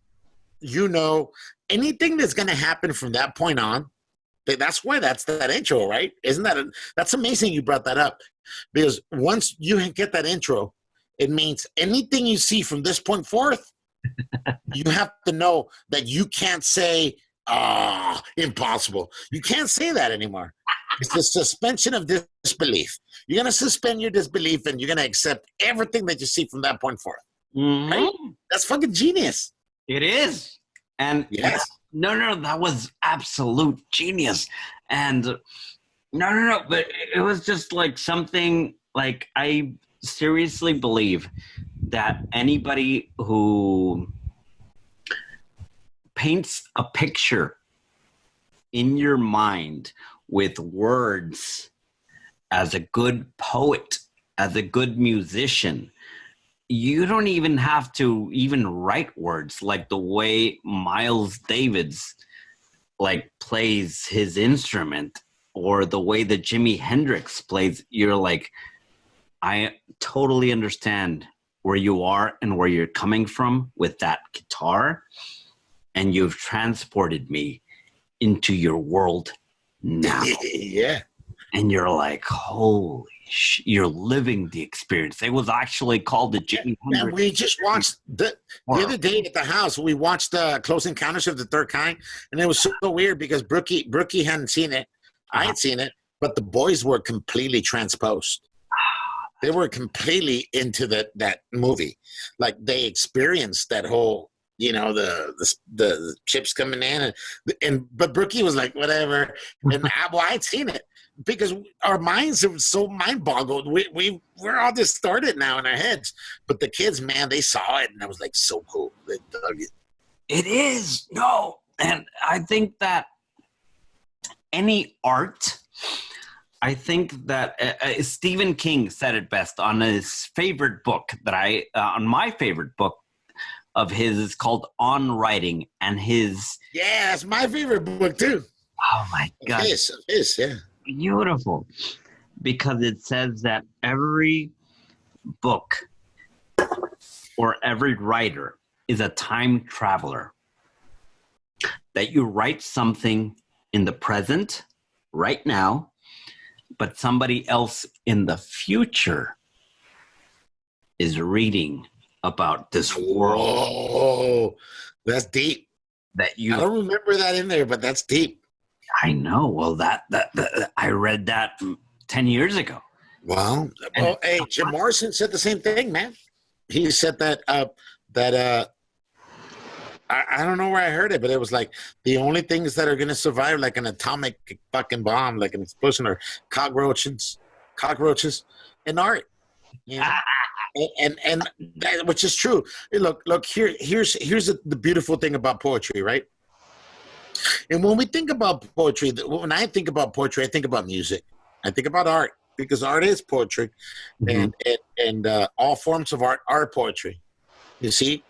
anything that's going to happen from that point on. That's why that's that intro, right? Isn't that's amazing you brought that up, because once you get that intro, it means anything you see from this point forth, you have to know that you can't say, impossible. You can't say that anymore. It's the suspension of disbelief. You're going to suspend your disbelief and you're going to accept everything that you see from that point forth. Mm-hmm. Right? That's fucking genius. It is. And yes. No, that was absolute genius. And no, but it was just like something like I seriously believe that anybody who paints a picture in your mind with words as a good poet, as a good musician, you don't even have to even write words like the way Miles Davis like plays his instrument, or the way that Jimi Hendrix plays, you're like, I totally understand where you are and where you're coming from with that guitar, and you've transported me into your world now. Yeah. And you're like, holy you're living the experience. It was actually called the Jimi Hendrix. And we just watched the other day at the house. We watched Close Encounters of the Third Kind, and it was so weird because Brookie hadn't seen it. I had seen it, but the boys were completely transposed. They were completely into that movie. Like they experienced that whole, you know, the chips coming in, but Brookie was like, whatever. And I'd seen it because our minds are so mind boggled. We're all distorted now in our heads. But the kids, man, they saw it, and I was like, so cool. They dug it. It is. No, and I think that any art, I think that Stephen King said it best on his favorite book on my favorite book of his is called On Writing, and his. Yeah, it's my favorite book too. Oh my God. It is, yeah. Beautiful. Because it says that every book or every writer is a time traveler. That you write something in the present, right now, but somebody else in the future is reading about this world. Oh, that's deep. I don't remember that in there, but that's deep. I know. Well, that I read that 10 years ago. Well, hey, Jim Morrison said the same thing, man. He said that I don't know where I heard it, but it was like the only things that are going to survive, like an atomic fucking bomb, like an explosion, are cockroaches, and art. Yeah, and that, which is true. Hey, look. Here's the beautiful thing about poetry, right? And when we think about poetry, when I think about poetry, I think about music. I think about art, because art is poetry, and all forms of art are poetry. You see.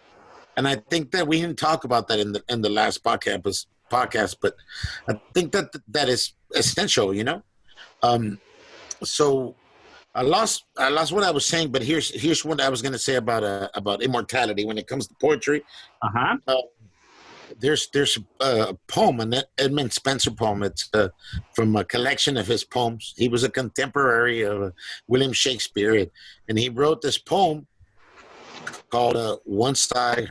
And I think that we didn't talk about that in the last podcast, but I think that is essential, you know. So I lost what I was saying, but here's what I was going to say about immortality when it comes to poetry. There's a poem, an Edmund Spenser poem. It's from a collection of his poems. He was a contemporary of William Shakespeare, and he wrote this poem called "Once I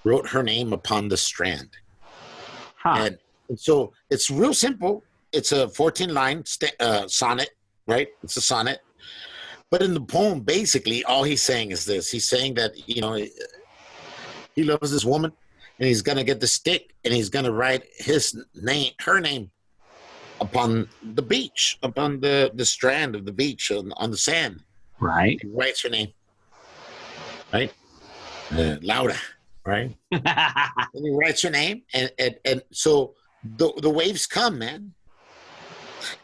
Wrote Her Name Upon the Strand." And so it's real simple. It's a 14-line sonnet, right? It's a sonnet. But in the poem, basically, all he's saying is this. He's saying that, you know, he loves this woman, and he's going to get the stick, and he's going to write her name upon the beach, upon the strand of the beach, on the sand. Right. He writes her name. Right? Laura. Right? And he writes her name, and so the waves come, man.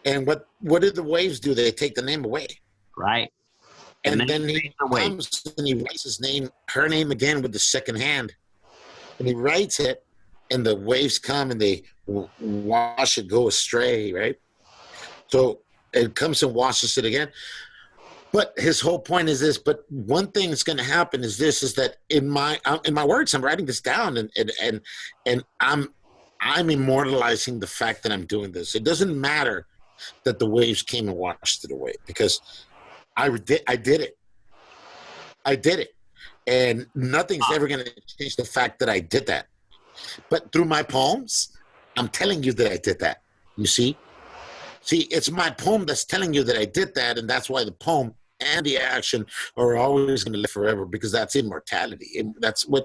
And what did the waves do? They take the name away. Right. And then he comes and he writes her name again with the second hand. And he writes it, and the waves come and they wash it, go astray, right? So it comes and washes it again. But his whole point is this. But one thing that's going to happen is this: is that in my words, I'm writing this down, and I'm immortalizing the fact that I'm doing this. It doesn't matter that the waves came and washed it away, because I did it, and nothing's ever going to change the fact that I did that. But through my poems, I'm telling you that I did that. You see, it's my poem that's telling you that I did that, and that's why the poem and the action are always going to live forever, because that's immortality. And that's what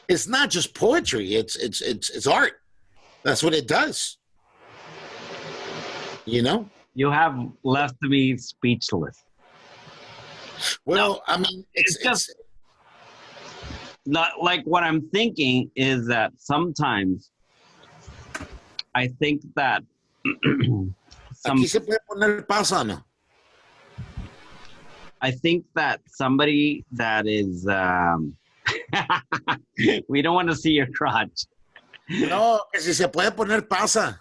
it's not just poetry, it's art. That's what it does, you know. You have left me speechless. Well, no, I mean, it's just not like what I'm thinking is that sometimes I think that Aquí se puede poner pausa, ¿no? I think that somebody that is we don't want to see your crotch. No, que si se puede poner pausa.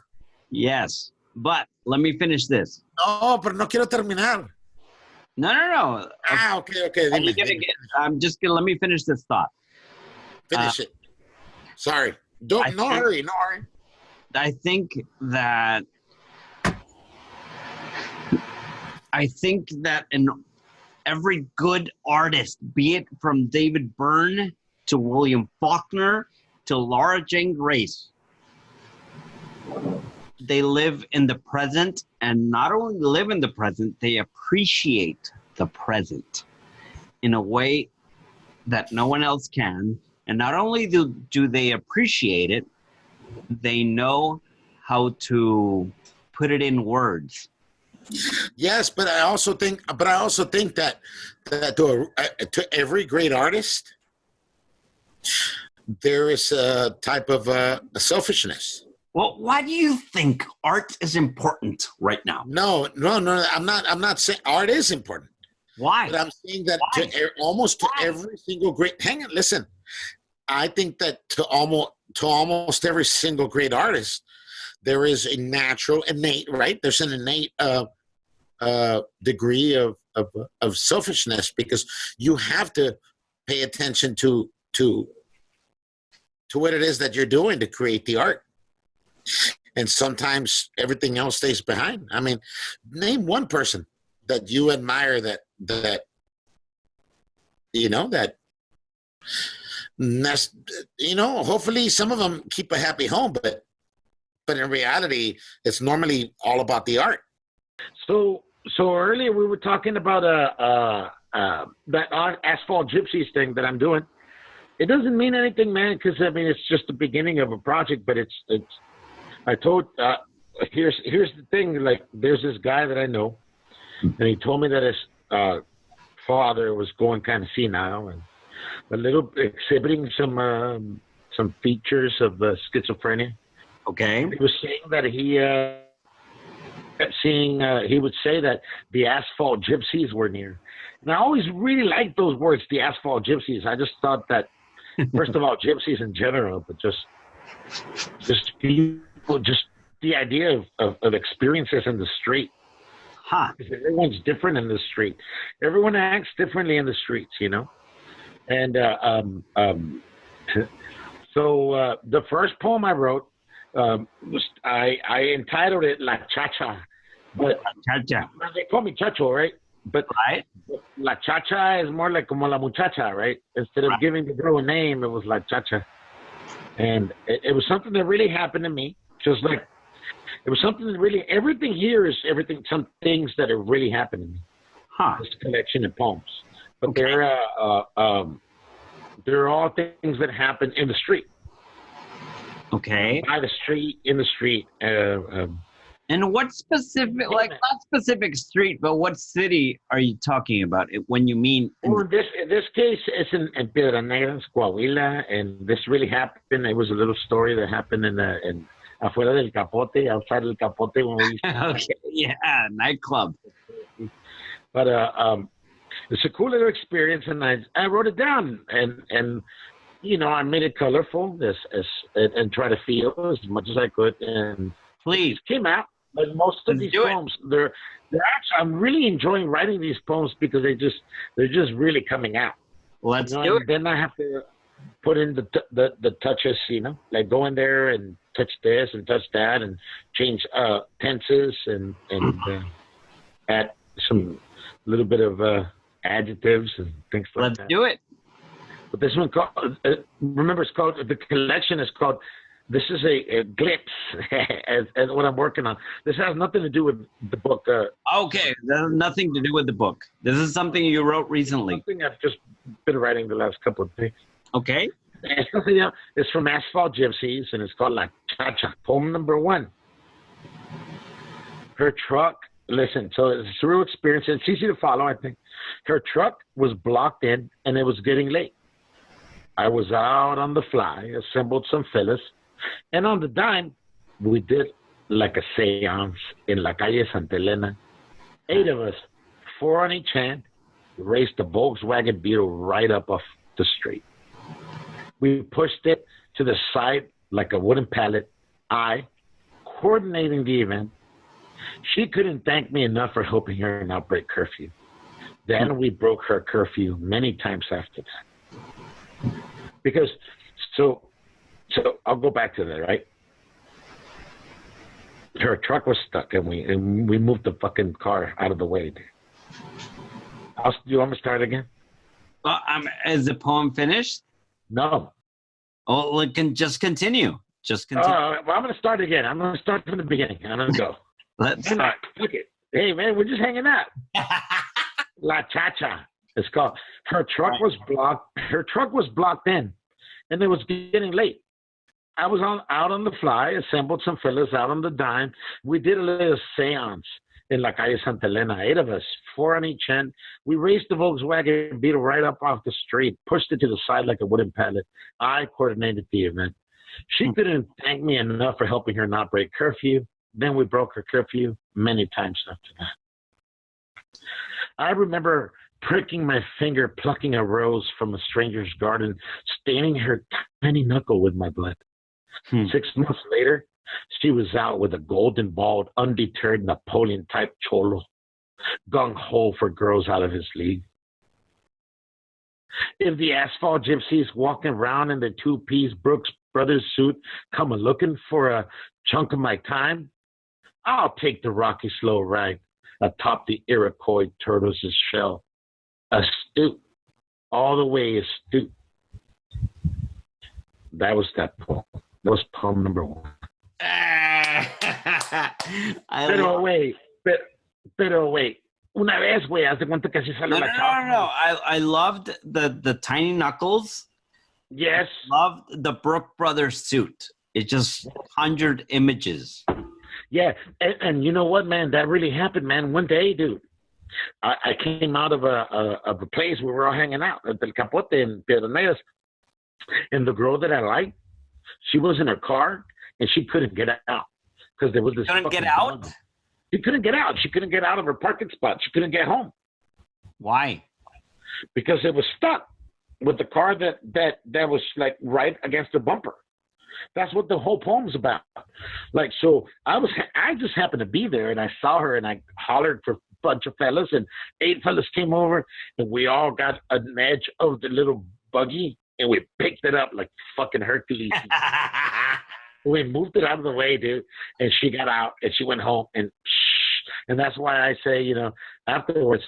Yes, but let me finish this. No, pero no quiero terminar. No. Okay. I'm just gonna let me finish this thought. Finish it. Sorry. No hurry. I think that in every good artist, be it from David Byrne to William Faulkner to Laura Jane Grace, they live in the present, and not only live in the present, they appreciate the present in a way that no one else can. And not only do they appreciate it, they know how to put it in words. Yes, but I also think that to every great artist, there is a type of selfishness. Well, why do you think art is important right now? No. I'm not saying art is important. Why? But I'm saying that to every single great. Hang on, listen. I think that to almost every single great artist, there is a natural, innate, right? There's an innate degree of selfishness, because you have to pay attention to what it is that you're doing to create the art. And sometimes everything else stays behind. I mean, name one person that you admire that hopefully some of them keep a happy home, but in reality, it's normally all about the art. So earlier we were talking about that Asphalt Gypsies thing that I'm doing. It doesn't mean anything, man, because I mean it's just the beginning of a project. But it's. I told here's the thing. Like, there's this guy that I know, and he told me that his father was going kind of senile and a little exhibiting some features of schizophrenia. Okay. He was saying that he would say that the Asphalt Gypsies were near. And I always really liked those words, the Asphalt Gypsies. I just thought that, first of all, gypsies in general, but just people, just the idea of experiences in the street. Huh. Everyone's different in the street. Everyone acts differently in the streets, you know? And so the first poem I wrote, I entitled it La Chacha, but they call me Chacho, right? But La Chacha is more like como la muchacha, right? Instead of giving the girl a name, it was La Chacha, and it was something that really happened to me. Just like it was something that really, everything here is everything. Some things that have really happened to me. This collection of poems, but they're all things that happen in the street. Okay. By the street, in the street. And what specific, like not specific street, but what city are you talking about when you mean? Well, in this case, it's in Piedras Negras, Coahuila, and this really happened. It was a little story that happened in afuera del Capote, outside del Capote when we. Okay, yeah, nightclub. But it's a cool little experience, and I wrote it down, and you know, I made it colorful and try to feel as much as I could, and please came out. But most of these poems, they're actually, I'm really enjoying writing these poems because they're just really coming out. Let's do it. Then I have to put in the touches, you know, like go in there and touch this and touch that and change tenses and add some little bit of adjectives and things like that. Let's do it. But this one called, remember, the collection is called, this is a glimpse as what I'm working on. This has nothing to do with the book. Okay, that has nothing to do with the book. This is something you wrote recently. Something I've just been writing the last couple of days. Okay. It's from Asphalt Gypsies, and it's called La Chacha. Poem number 1. Her truck, listen, so it's a real experience. It's easy to follow, I think. Her truck was blocked in, and it was getting late. I was out on the fly, assembled some fellas, and on the dime, we did like a seance in La Calle Santa Elena. 8 of us, 4 on each hand, raced the Volkswagen Beetle right up off the street. We pushed it to the side like a wooden pallet. I, coordinating the event. She couldn't thank me enough for helping her not break curfew. Then we broke her curfew many times after that. Because, so I'll go back to that, right? Her truck was stuck, and we moved the fucking car out of the way. Do you want me to start again? Is the poem finished? No. Oh, it can just continue. Just continue. Well, I'm going to start again. I'm going to start from the beginning. I'm going to go. Let's start. Look it. Hey, man, we're just hanging out. La Chacha. It's called. Her truck was blocked. Her truck was blocked in, and it was getting late. I was out on the fly, assembled some fellas out on the dime. We did a little seance in La Calle Santa Elena, 8 of us, 4 on each end. We raced the Volkswagen Beetle right up off the street, pushed it to the side like a wooden pallet. I coordinated the event. She couldn't thank me enough for helping her not break curfew. Then we broke her curfew many times after that. I remember pricking my finger, plucking a rose from a stranger's garden, staining her tiny knuckle with my blood. 6 months later, she was out with a golden-balled, undeterred Napoleon-type cholo, gung-ho for girls out of his league. If the asphalt gypsies walking around in the two-piece Brooks Brothers suit come a-looking for a chunk of my time, I'll take the rocky slow ride atop the Iroquois turtles' shell. Astute, all the way astute. That was that poem. That was poem number 1. Pero wait. Una vez, güey, haz de cuenta que así salió la chava. No. I loved the tiny knuckles. Yes. I loved the Brook Brothers suit. It just conjured images. Yeah, and you know what, man? That really happened, man. One day, dude, I came out of a place where we were all hanging out at El Capote in Piedras Negras, and the girl that I liked, she was in her car, and she couldn't get out because there was this. Couldn't get out? She couldn't get out. She couldn't get out of her parking spot. She couldn't get home. Why? Because it was stuck with the car that was like right against the bumper. That's what the whole poem's about. Like, so I just happened to be there, and I saw her, and I hollered for a bunch of fellas, and 8 fellas came over, and we all got an edge of the little buggy, and we picked it up like fucking Hercules. We moved it out of the way, dude, and she got out, and she went home, and that's why I say, afterwards,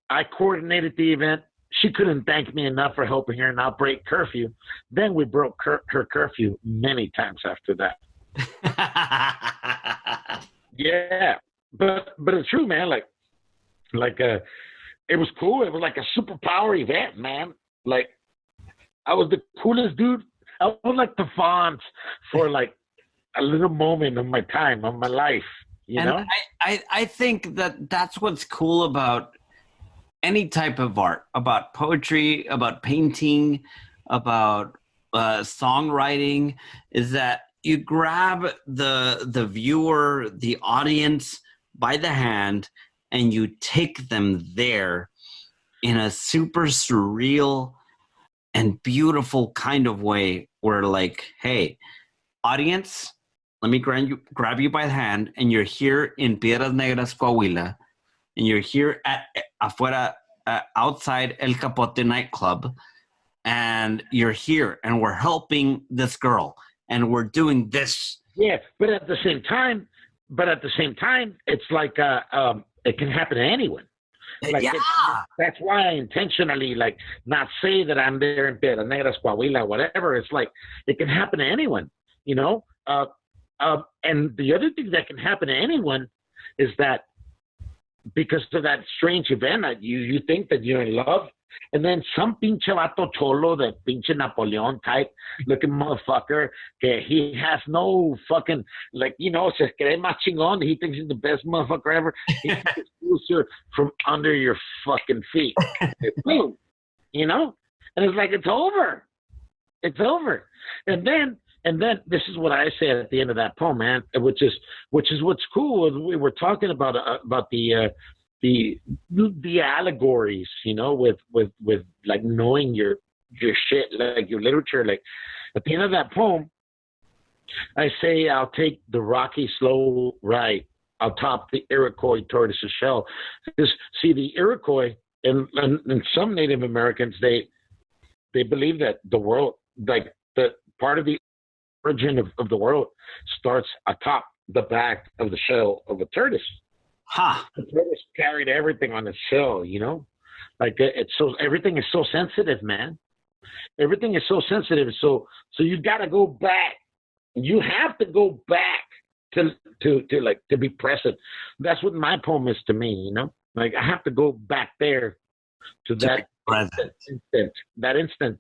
I coordinated the event. She couldn't thank me enough for helping her not break curfew. Then we broke her curfew many times after that. Yeah, but it's true, man. Like it was cool. It was like a superpower event, man. Like I was the coolest dude. I was like the font for like a little moment of my time, of my life. You know? I think that's what's cool about any type of art, about poetry, about painting, about songwriting, is that you grab the viewer, the audience by the hand, and you take them there in a super surreal and beautiful kind of way where like, hey, audience, let me grab you by the hand, and you're here in Piedras Negras, Coahuila, and you're here at afuera, outside El Capote nightclub, and you're here, and we're helping this girl, and we're doing this. Yeah, but at the same time, it's like it can happen to anyone. Like, yeah, that's why I intentionally like not say that I'm there in Piedras Negras, Coahuila, whatever. It's like it can happen to anyone, you know. And the other thing that can happen to anyone is that because of that strange event that you think that you're in love, and then some pinche vato cholo, that pinche Napoleon type looking motherfucker, he has no fucking, like, se cree más chingón, he thinks he's the best motherfucker ever, he pulls you from under your fucking feet. Boom. And it's like, it's over. And then this is what I say at the end of that poem, man, which is what's cool. We were talking about the allegories, with like knowing your shit, like your literature. Like at the end of that poem, I say, I'll take the rocky, slow ride atop the Iroquois tortoise's shell. Because, see, the Iroquois and some Native Americans, they believe that the world, like the part of the origin of the world starts atop the back of the shell of a tortoise. Huh. The tortoise carried everything on its shell, you know? Like it's so, everything is so sensitive, man. Everything is so sensitive. So you got to go back. You have to go back to be present. That's what my poem is to me, you know? Like I have to go back there to that instant,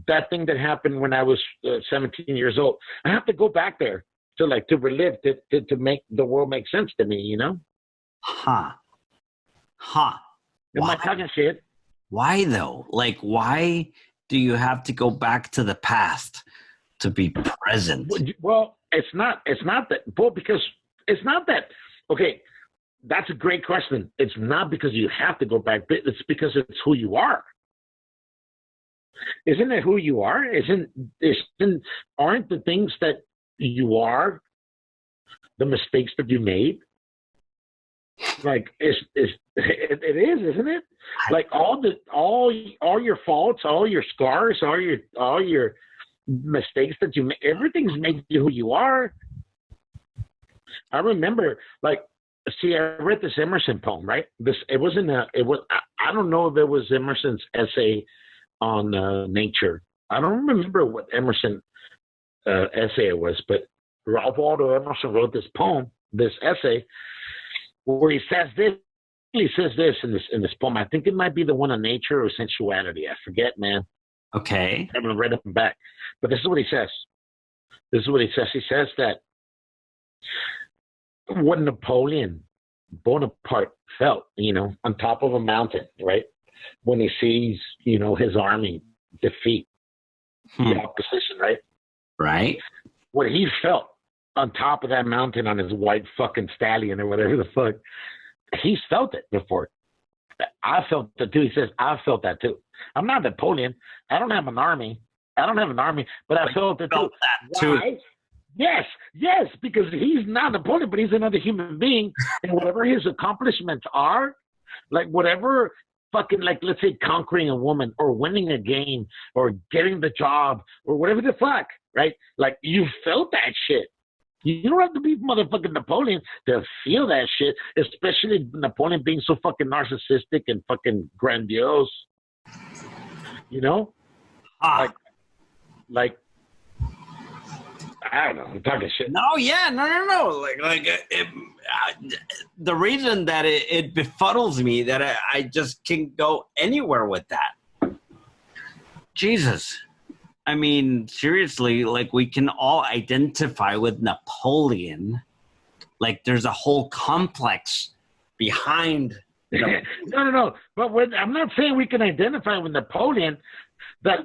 that thing that happened when I was 17 years old. I have to go back there to relive, to make the world make sense to me, you know? Huh. Am I talking shit? Why though? Like, why do you have to go back to the past to be present? Well, it's not that. Well, because it's not that. Okay, that's a great question. It's not because you have to go back. It's because it's who you are. Isn't it who you are? Aren't the things that you are the mistakes that you made? Like it is, isn't it? Like all your faults, all your scars, all your mistakes that you make, everything's made you who you are. I remember, like, see, I read this Emerson poem, right? I don't know if it was Emerson's essay on nature. I don't remember what Emerson essay it was, but Ralph Waldo Emerson wrote this poem, this essay, where he says this. He says this in this poem. I think it might be the one on nature or sensuality. I forget, man. Okay. I haven't read it back, but this is what he says. He says that what Napoleon Bonaparte felt, you know, on top of a mountain, right? When he sees, you know, his army defeat the opposition, right? Right. What he felt on top of that mountain on his white fucking stallion or whatever the fuck, he's felt it before. I felt it too. He says, I felt that too. I'm not Napoleon. I don't have an army, but I felt it too. Why? Yes, because he's not Napoleon, but he's another human being. And whatever his accomplishments are, like whatever fucking, like, let's say conquering a woman or winning a game or getting the job or whatever the fuck, right? Like you felt that shit. You don't have to be motherfucking Napoleon to feel that shit, especially Napoleon being so fucking narcissistic and fucking grandiose. You know? Like, I don't know. I'm talking shit. No. The reason that it befuddles me that I just can't go anywhere with that. Jesus. I mean, seriously, like we can all identify with Napoleon. Like there's a whole complex behind. No. But I'm not saying we can identify with Napoleon. That's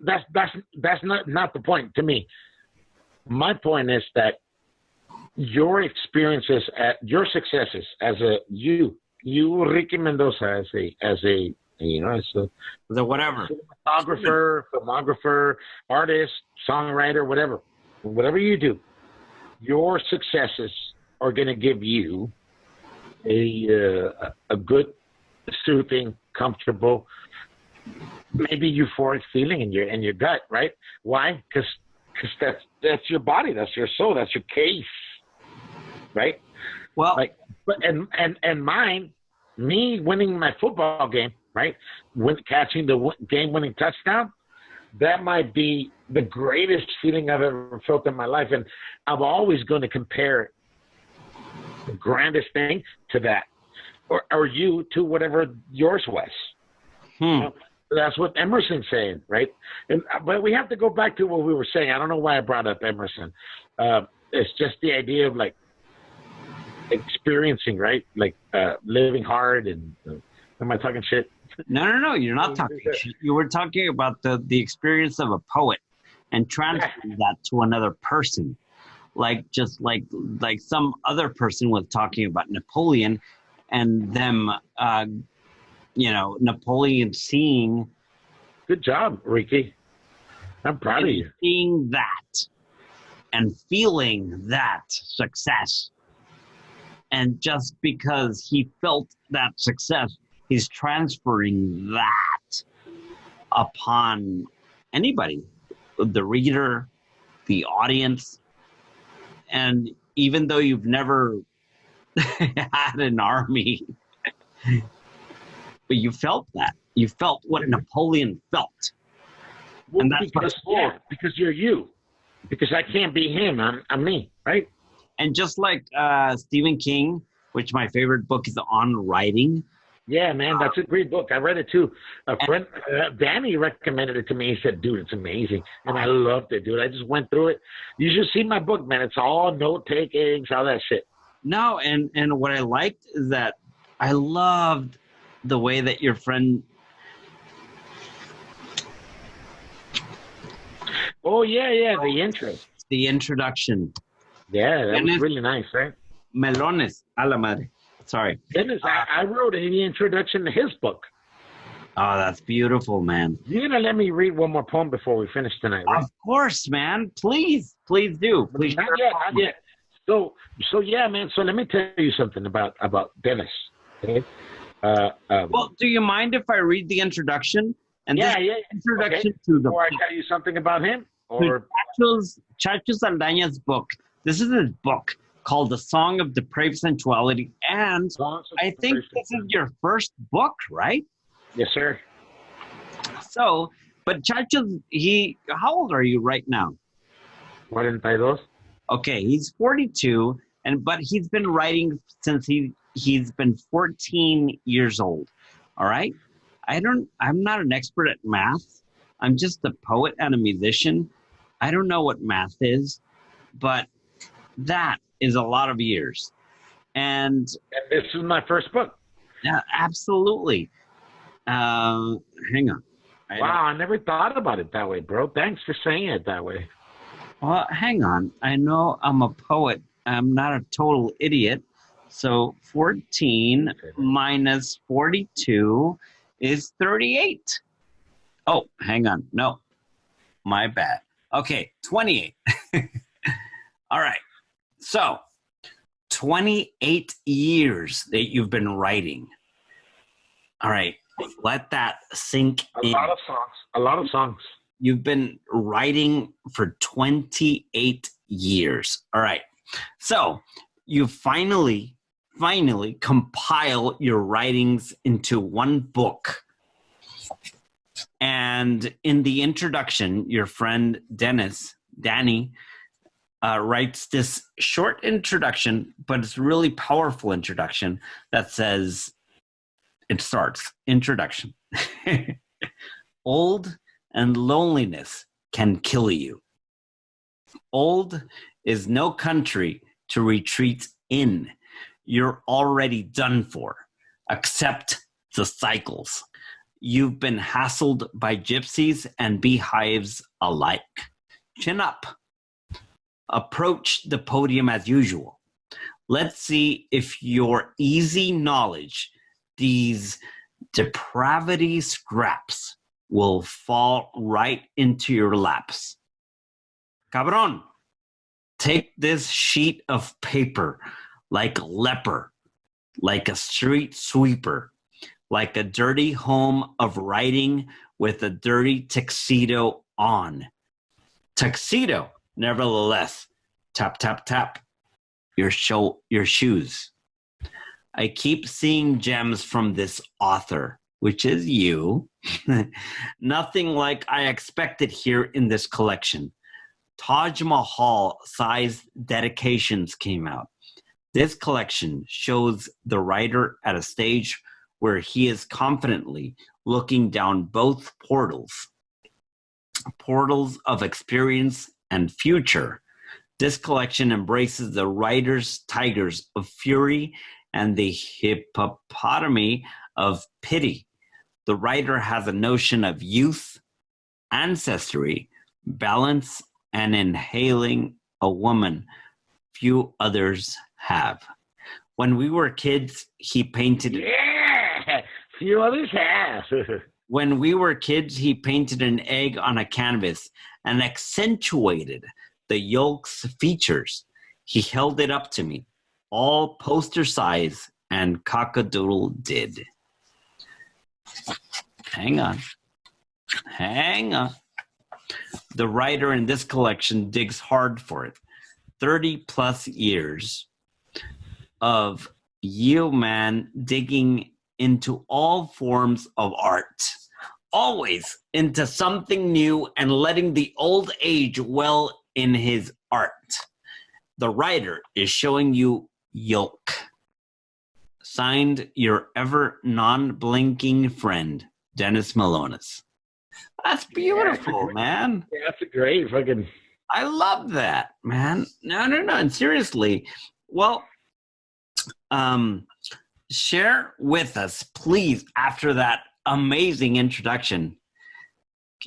not the point to me. My point is that your experiences, your successes as you Ricky Mendoza, as a you know, as the whatever filmographer, artist, songwriter, whatever you do, your successes are going to give you a good, soothing, comfortable, maybe euphoric feeling in your gut, right? Why? Because that's your body, that's your soul, that's your case, right? Well, like, but and mine, me winning my football game, right? Catching the game-winning touchdown, that might be the greatest feeling I've ever felt in my life, and I'm always going to compare the grandest thing to that, or you to whatever yours was. You know? That's what Emerson's saying, right? But we have to go back to what we were saying. I don't know why I brought up Emerson. It's just the idea of like experiencing, right? Like living hard and am I talking shit? No, you're not talking shit. You were talking about the experience of a poet and transferring that to another person. Like just like some other person was talking about Napoleon and them, Napoleon seeing Good job, Ricky. I'm proud of you. Seeing that and feeling that success. And just because he felt that success, he's transferring that upon anybody, the reader, the audience. And even though you've never had an army, but you felt that. You felt what Napoleon felt. Well, and that's because you're you. Because I can't be him. I'm me, right? And just like Stephen King, which my favorite book is On Writing. Yeah, man, that's a great book. I read it too. A friend, Danny, recommended it to me. He said, dude, it's amazing. And I loved it, dude. I just went through it. You should see my book, man. It's all note-takings, all that shit. No, and what I liked is that I loved the way that your friend... Oh, yeah, the intro. The introduction. Yeah, that was really nice, right? Melones, a la madre. Sorry. Dennis, I wrote the introduction to his book. Oh, that's beautiful, man. You're going to let me read one more poem before we finish tonight, right? Of course, man. Please do. Please. Not yet. So yeah, man. So let me tell you something about Dennis. Okay? Well, do you mind if I read the introduction? And introduction to the Before I tell you something about him? Or Chacho Saldaña's book. This is his book called The Song of Depraved Sensuality. And I think this is your first book, right? Yes, sir. So, but Chacho's, how old are you right now? 42. Okay, he's 42, but he's been writing since he's been 14 years old. All right? I'm not an expert at math. I'm just a poet and a musician. I don't know what math is, but that is a lot of years. And this is my first book. Yeah, absolutely. Hang on. Wow, I never thought about it that way, bro. Thanks for saying it that way. Well, hang on. I know I'm a poet. I'm not a total idiot. So 14 minus 42 is 38. Oh, hang on. No, my bad. Okay, 28. All right. So 28 years that you've been writing. All right. Let that sink in. A lot of songs. You've been writing for 28 years. All right. So you finally compile your writings into one book. And in the introduction, your friend Danny, writes this short introduction, but it's a really powerful introduction that says, it starts, introduction. Old and loneliness can kill you. Old is no country to retreat in. You're already done for. Accept the cycles. You've been hassled by gypsies and beehives alike. Chin up. Approach the podium as usual. Let's see if your easy knowledge, these depravity scraps, will fall right into your laps. Cabron, take this sheet of paper like a leper, like a street sweeper, like a dirty home of writing with a dirty tuxedo on. Tuxedo, nevertheless. Tap, tap, tap. Your shoes. I keep seeing gems from this author, which is you. Nothing like I expected here in this collection. Taj Mahal sized dedications came out. This collection shows the writer at a stage where he is confidently looking down both portals of experience and future. This collection embraces the writer's tigers of fury and the hippopotami of pity. The writer has a notion of youth, ancestry, balance, and inhaling a woman few others have. When we were kids, he painted... Yeah, few others have. when we were kids, he painted an egg on a canvas and accentuated the yolk's features. He held it up to me, all poster size, and cockadoodle did. Hang on. The writer in this collection digs hard for it. 30 plus years of Yeoman digging into all forms of art, always into something new and letting the old age well in his art. The writer is showing you yolk. Signed, your ever non-blinking friend, Dennis Malonis. That's beautiful, man. Yeah, that's a great fucking... I love that, man. No. And seriously, well, share with us, please, after that amazing introduction,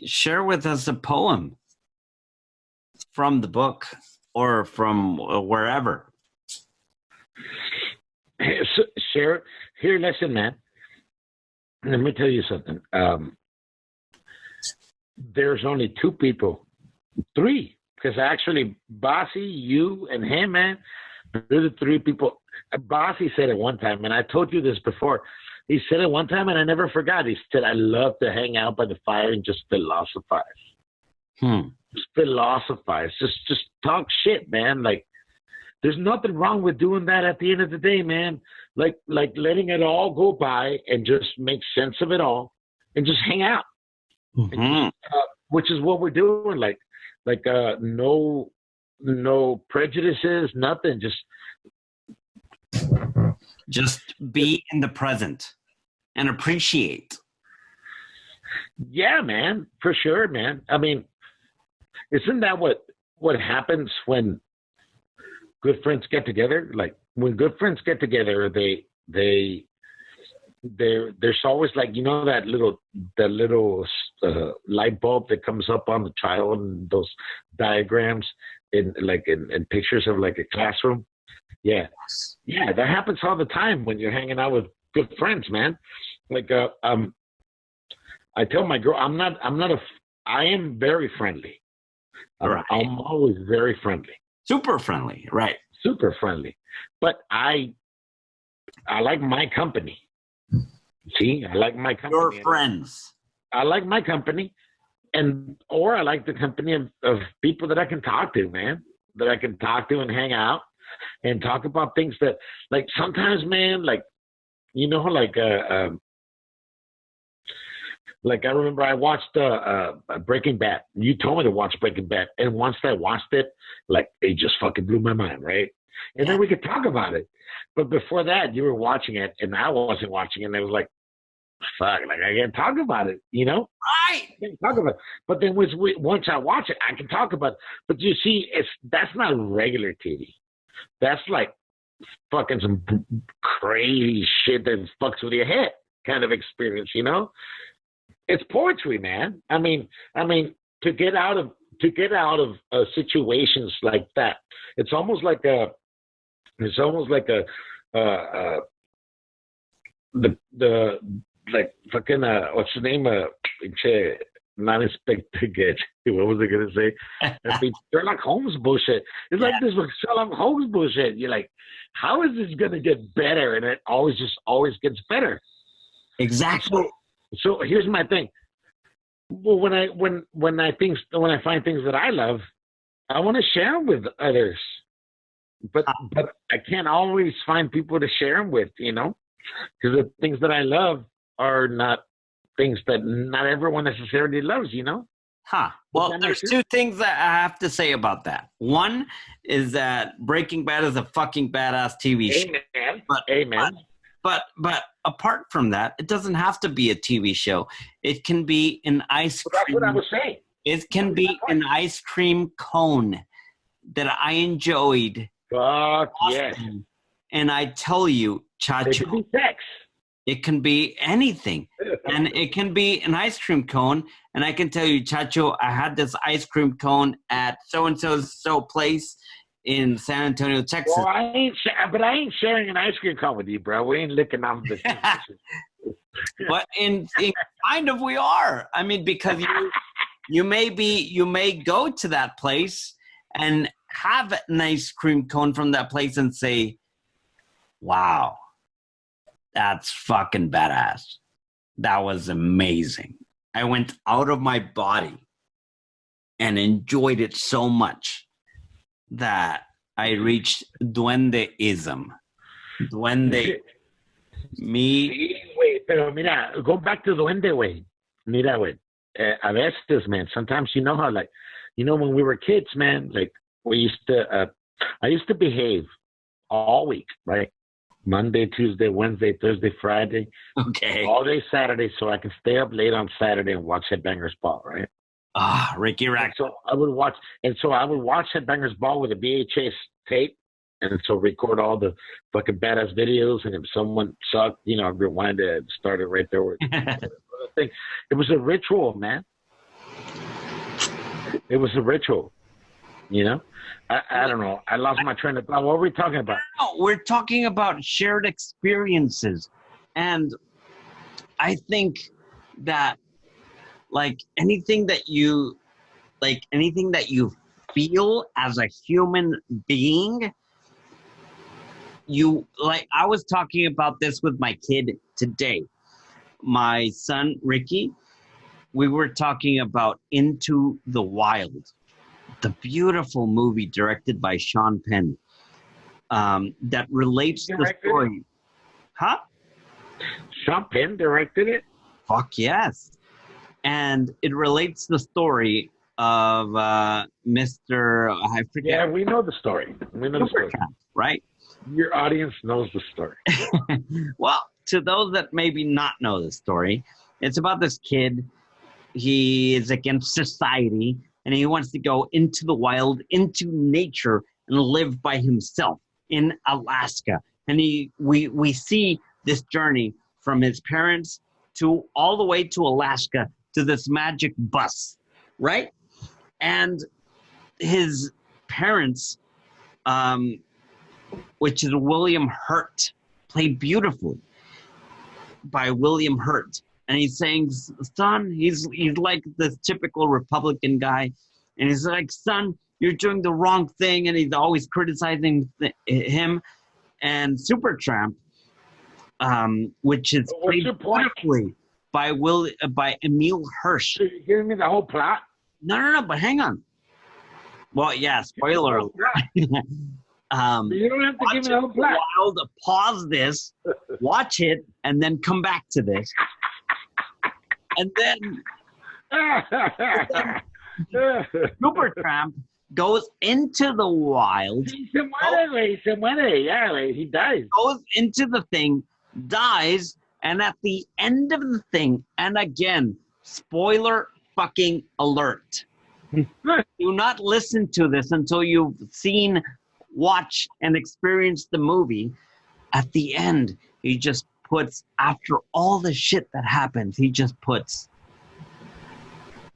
share with us a poem from the book or from wherever. Share. Here, listen, man. Let me tell you something. There's only 2 people, 3, because actually, Bossy, you, and him, man, they're the 3 people. Bossy said it one time, and I told you this before. He said it one time, and I never forgot. He said, I love to hang out by the fire and just philosophize. Just philosophize. Just talk shit, man. Like, there's nothing wrong with doing that at the end of the day, man. Like letting it all go by and just make sense of it all and just hang out. Mm-hmm. Which is what we're doing. No prejudices, nothing. Just be in the present and appreciate. Yeah, man, for sure, man. I mean, isn't that what happens when good friends get together? Like when good friends get together, there's always like, you know, that little light bulb that comes up on the child and those diagrams in pictures of like a classroom. Yeah, that happens all the time when you're hanging out with good friends, man. Like I tell my girl, I am very friendly. Right. I'm always very friendly. Super friendly, right? Super friendly. But I like my company. See, I like my company. Your friends. I like my company, or I like the company of people that I can talk to, man. That I can talk to and hang out and talk about things that, like, sometimes, man, like, you know, like I remember I watched Breaking Bad. You told me to watch Breaking Bad, and once I watched it, like, it just fucking blew my mind, right? And then we could talk about it. But before that, you were watching it, and I wasn't watching it, and it was like, fuck, like, I can't talk about it, you know? Right. I can't talk about it. But then once I watch it, I can talk about it. But you see, that's not regular TV. That's like fucking some crazy shit that fucks with your head kind of experience, you know? It's poetry, man. I mean, to get out of situations like that, it's almost like fucking what's the name? Not Inspector Gadget. What was I gonna say? Sherlock Holmes bullshit. It's like this Sherlock Holmes bullshit. You're like, how is this gonna get better? And it always gets better. Exactly. So here's my thing. Well, when I find things that I love, I want to share them with others. But I can't always find people to share them with, you know, because the things that I love are not things that not everyone necessarily loves, you know? Well, there's 2 things that I have to say about that. One is that Breaking Bad is a fucking badass TV show. Amen. But apart from that, it doesn't have to be a TV show. It can be an ice cream. That's what I was saying. It can be an ice cream cone that I enjoyed. Fuck yes. And I tell you, Chacho. It could be sex. It can be anything. And it can be an ice cream cone. And I can tell you, Chacho, I had this ice cream cone at so-and-so's place in San Antonio, Texas. Well, I ain't sharing an ice cream cone with you, bro. We ain't licking off the But in kind of we are. I mean, because you may go to that place and have an ice cream cone from that place and say, wow, that's fucking badass. That was amazing. I went out of my body and enjoyed it so much that I reached duendeism. Duende. Me. Wait, pero mira, go back to duende, güey. Mira, güey. A veces, man, sometimes you know how, like, when we were kids, man, like, we used to, I used to behave all week, right? Monday, Tuesday, Wednesday, Thursday, Friday. Okay. All day Saturday, so I can stay up late on Saturday and watch Headbangers Ball, right? Ricky Rack. So I would watch Headbangers Ball with a VHS tape, and so record all the fucking badass videos. And if someone sucked, I'd rewind it and start it right there. It was a ritual, man. It was a ritual. I don't know. I lost my train of thought. What were we talking about? No, we're talking about shared experiences. And I think that anything that you feel as a human being, I was talking about this with my kid today. My son, Ricky, we were talking about Into the Wild, the beautiful movie directed by Sean Penn that relates the story. Huh? Sean Penn directed it? Fuck yes. And it relates the story of Mr. I forget. Yeah, we know the story. We know the story. Right? Your audience knows the story. Well, to those that maybe not know the story, it's about this kid. He is against society, and he wants to go into the wild, into nature, and live by himself in Alaska. And we see this journey from his parents to all the way to Alaska to this magic bus, right? And his parents, which is William Hurt, played beautifully by William Hurt. And he's saying, son, he's like this typical Republican guy. And he's like, son, you're doing the wrong thing. And he's always criticizing him. And Supertramp, which is played beautifully by Emil Hirsch. You're giving me the whole plot? No, but hang on. Well, yeah, spoiler alert. You don't have to give me the whole plot. Wild, pause this, watch it, and then come back to this. And then Supertramp goes into the wild. He dies. Goes into the thing, dies, and at the end of the thing, and again, spoiler fucking alert. Do not listen to this until you've seen, watched, and experienced the movie. At the end, he just puts, after all the shit that happens, he just puts,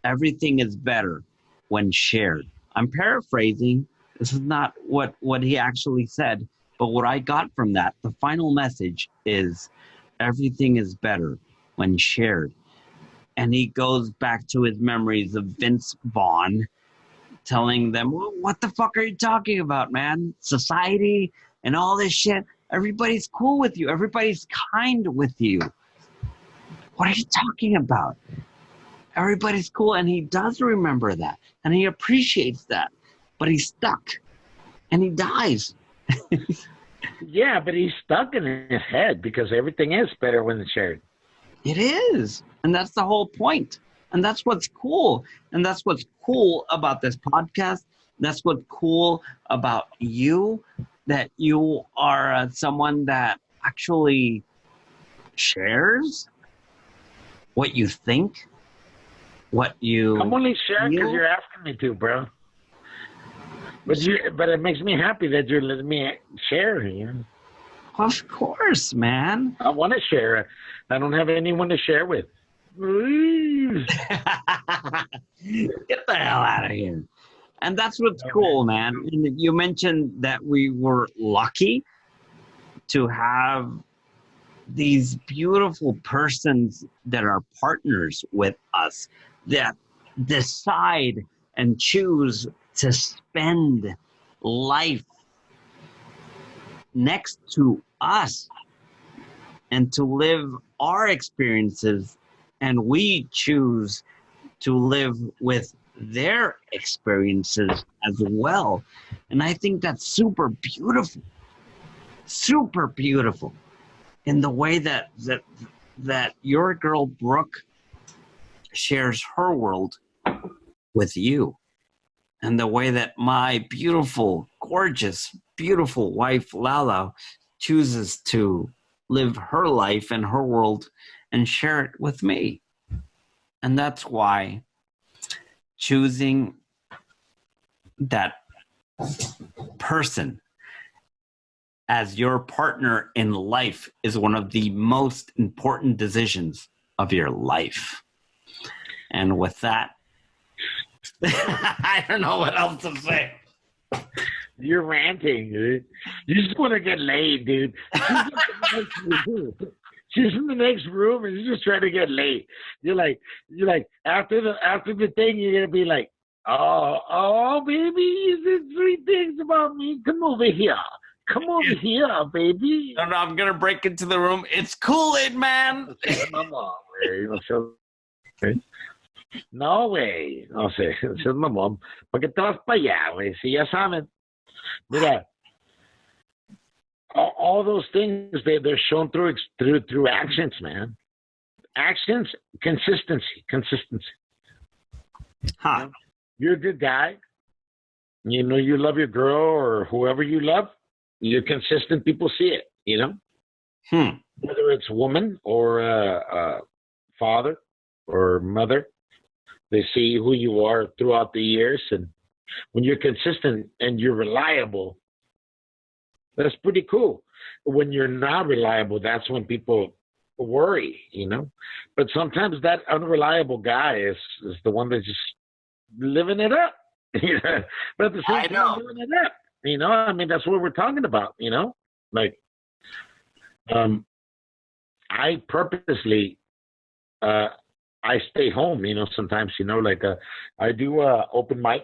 everything is better when shared. I'm paraphrasing. This is not what he actually said, but what I got from that, the final message is, everything is better when shared. And he goes back to his memories of Vince Vaughn telling them, well, what the fuck are you talking about, man? Society and all this shit. Everybody's cool with you. Everybody's kind with you. What are you talking about? Everybody's cool. And he does remember that. And he appreciates that. But he's stuck. And he dies. Yeah, but he's stuck in his head because everything is better when it's shared. It is. And that's the whole point. And that's what's cool. And that's what's cool about this podcast. That's what's cool about you, that you are someone that actually shares what you think, what you... I'm only sharing because you're asking me to, bro. But it makes me happy that you're letting me share here. Of course, man. I want to share. I don't have anyone to share with. Get the hell out of here. And that's what's cool, man. And you mentioned that we were lucky to have these beautiful persons that are partners with us that decide and choose to spend life next to us and to live our experiences, and we choose to live with their experiences as well. And I think that's super beautiful in the way that your girl Brooke shares her world with you, and the way that my beautiful, gorgeous, beautiful wife Lala chooses to live her life and her world and share it with me. And that's why choosing that person as your partner in life is one of the most important decisions of your life. And with that, I don't know what else to say. You're ranting, dude. You just want to get laid, dude. She's in the next room and she's just trying to get laid. You're like after the thing, you're gonna be like, oh, baby, you said 3 things about me. Come over here. Come over here, baby. No, I'm gonna break into the room. It's Kool-Aid, man. No, güey. No sé, es mamón. ¿Por qué te vas para allá, güey? Si ya saben. Mira, all those things, they're shown through actions, man. Actions, consistency. Huh. You know, you're a good guy. You know, you love your girl or whoever you love. You're consistent. People see it, you know? Whether it's woman or father or mother, they see who you are throughout the years. And when you're consistent and you're reliable, that's pretty cool. When you're not reliable, that's when people worry, you know? But sometimes that unreliable guy is the one that's just living it up. But at the same time, living it up. You know, I mean, that's what we're talking about, you know? Like, I purposely, I stay home, you know, sometimes, you know, like I do open mics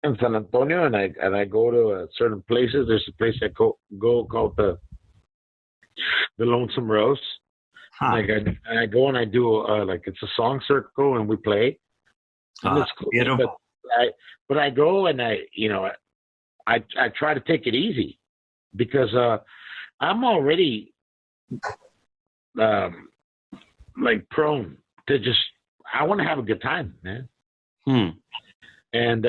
in San Antonio, and I go to certain places. There's a place I go called the Lonesome Rose. Huh. Like I go and I do like it's a song circle and we play. And it's cool. Beautiful. But I go and I try to take it easy because I'm already like prone to just, I want to have a good time, man. And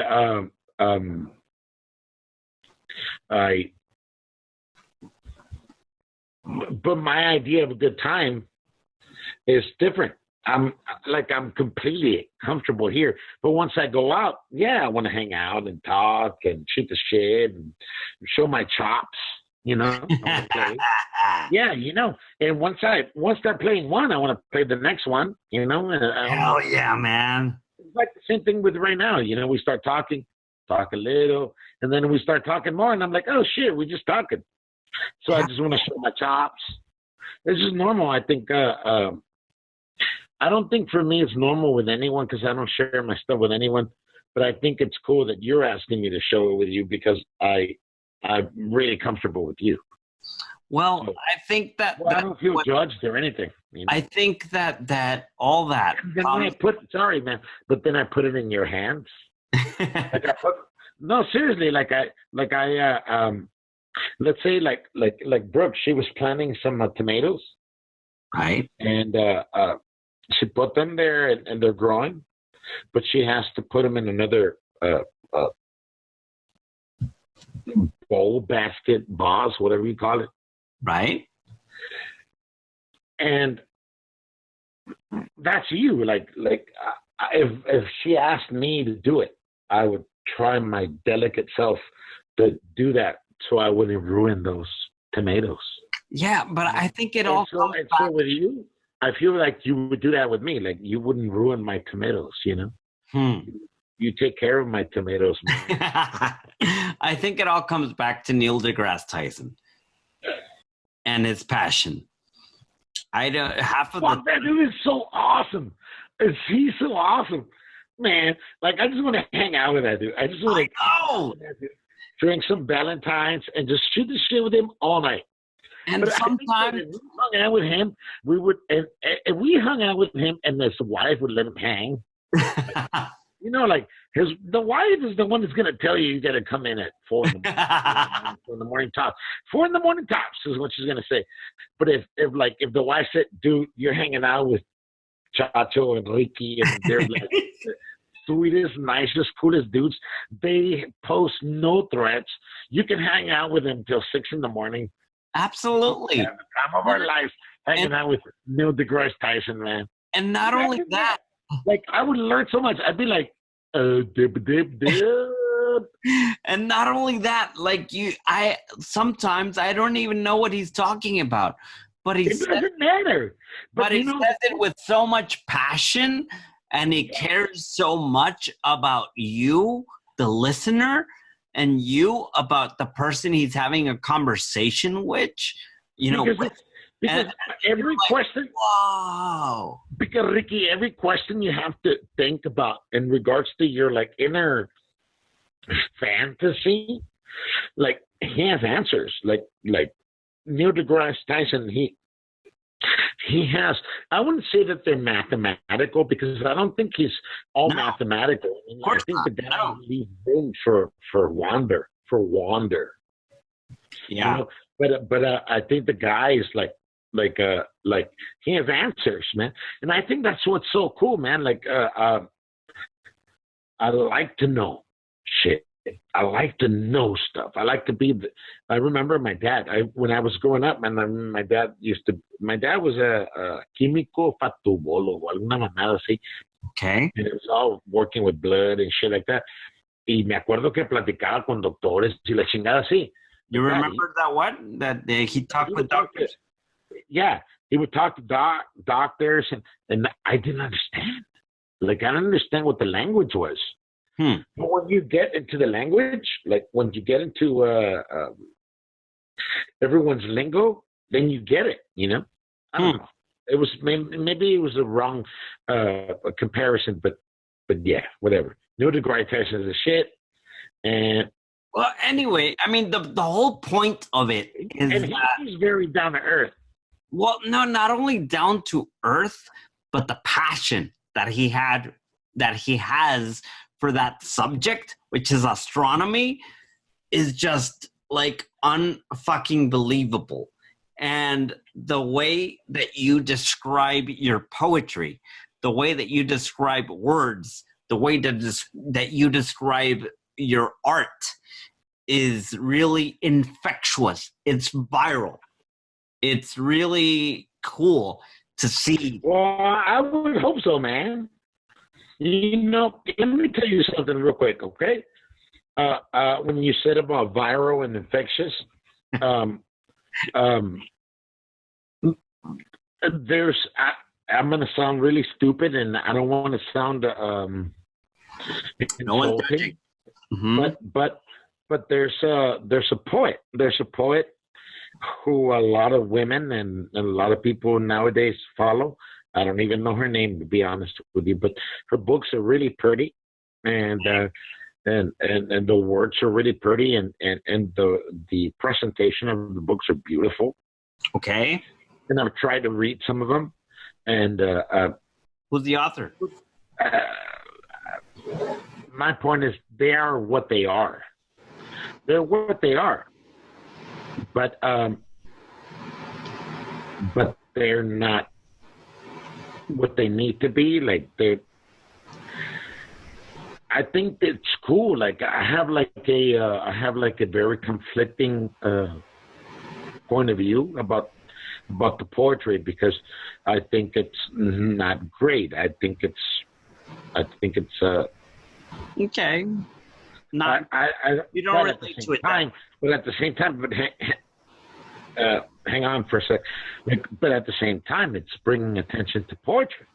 but my idea of a good time is different. I'm completely comfortable here. But once I go out, yeah, I want to hang out and talk and shoot the shit and show my chops, you know. Yeah, you know. And once they're playing one, I want to play the next one, you know. Hell yeah, man. It's like the same thing with right now, you know. We start talking, talk a little, and then we start talking more, and I'm like, oh shit, we're just talking. So I just want to show my chops. This is normal. I think I don't think for me it's normal with anyone because I don't share my stuff with anyone. But I think it's cool that you're asking me to show it with you because I'm really comfortable with you. Well, so, I think that I don't feel judged or anything. You know? I think that all that. Sorry, man, but then I put it in your hands. No, seriously, let's say like Brooke, she was planting some tomatoes, right? And she put them there and they're growing, but she has to put them in another bowl, basket, vase, whatever you call it. Right. And that's you. If she asked me to do it, I would try my delicate self to do that so I wouldn't ruin those tomatoes. Yeah, but I think it all comes back. So with you, I feel like you would do that with me. Like you wouldn't ruin my tomatoes, you know? You take care of my tomatoes, man. I think it all comes back to Neil deGrasse Tyson and his passion. I don't half of Fuck, that dude is so awesome. He's so awesome, man. Like, I just want to hang out with that dude. I just want to drink some Valentines and just shoot the shit with him all night. And but sometimes if we hung out with him, we would, and we hung out with him, and his wife would let him hang. You know, like the wife is the one that's gonna tell you got to come in at 4 in the morning tops. 4 in the morning tops is what she's gonna say. But if the wife said, "Dude, you're hanging out with Chacho and Ricky, and they're like the sweetest, nicest, coolest dudes," they post no threats. You can hang out with them till 6 in the morning. Absolutely, the time of our life hanging out with Neil deGrasse Tyson, man. And not only that. Like, I would learn so much. I'd be like, dib, dib, dib. And not only that, like sometimes I don't even know what he's talking about. But it doesn't matter. But he says it with so much passion, and he cares so much about you, the listener, and you about the person he's having a conversation with. You know, because every question, wow. Because Ricky, every question you have to think about in regards to your like inner fantasy, like he has answers. Like Neil deGrasse Tyson, he has. I wouldn't say that they're mathematical because I don't think he's all mathematical. I think the guy leaves room for wonder. Yeah, you know? But I think the guy is like he has answers, man, and I think that's what's so cool, man. Like I like to know shit. I like to know stuff. I like to be. I remember my dad. When I was growing up, man, my dad was a químico fatubolo o alguna mamada así. Okay. And it was all working with blood and shit like that. Y me acuerdo que platicaba con doctores y la chingada así. You remember that one? That he talked with doctors? Yeah, he would talk to doctors, and I didn't understand. Like, I didn't understand what the language was. But when you get into the language, like when you get into everyone's lingo, then you get it, you know? I don't know. It was maybe it was a wrong comparison, but yeah, whatever. Neil deGrasse Tyson is a shit. And well, anyway, I mean, the whole point of it is and he's very down to earth. Well, no, not only down to earth, but the passion that he has for that subject, which is astronomy, is just like unfucking believable. And the way that you describe your poetry, the way that you describe words, the way that you describe your art is really infectious. It's viral. It's really cool to see. Well, I would hope so, man. You know, let me tell you something real quick, okay? When you said about viral and infectious, I'm going to sound really stupid, and I don't want to sound insulting. But there's a poet. There's a poet who a lot of women and a lot of people nowadays follow. I don't even know her name, to be honest with you, but her books are really pretty, and the words are really pretty, and the presentation of the books are beautiful. Okay. And I've tried to read some of them, and who's the author? My point is, they are what they are. They're what they are, but they're not what they need to be. Like, I think it's cool. Like, I have like a very conflicting point of view about the poetry, because I think it's not great. I think it's okay. Not you don't relate to it, but at the same time, hang on for a sec. But at the same time, it's bringing attention to poetry.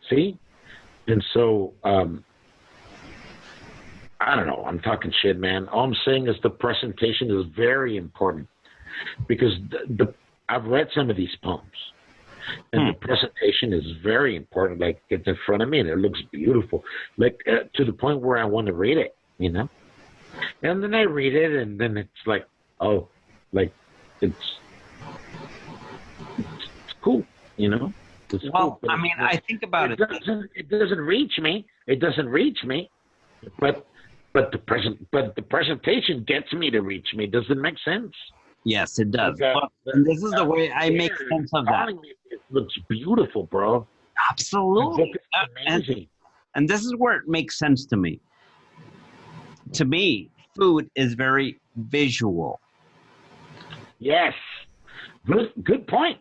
See, and so I don't know. I'm talking shit, man. All I'm saying is the presentation is very important, because I've read some of these poems, and the presentation is very important. Like, it's in front of me, and it looks beautiful, like to the point where I want to read it, you know. And then I read it, and then it's like, oh, like it's cool, you know. It's Well, cool, I mean, I think about it. It doesn't reach me. It doesn't reach me, but the presentation gets me to reach me. Does it make sense? Yes, it does. Like, Well, and this is the way I make sense of that. It looks beautiful, bro. Absolutely. Amazing. And this is where it makes sense to me. To me, food is very visual. Yes. Good point.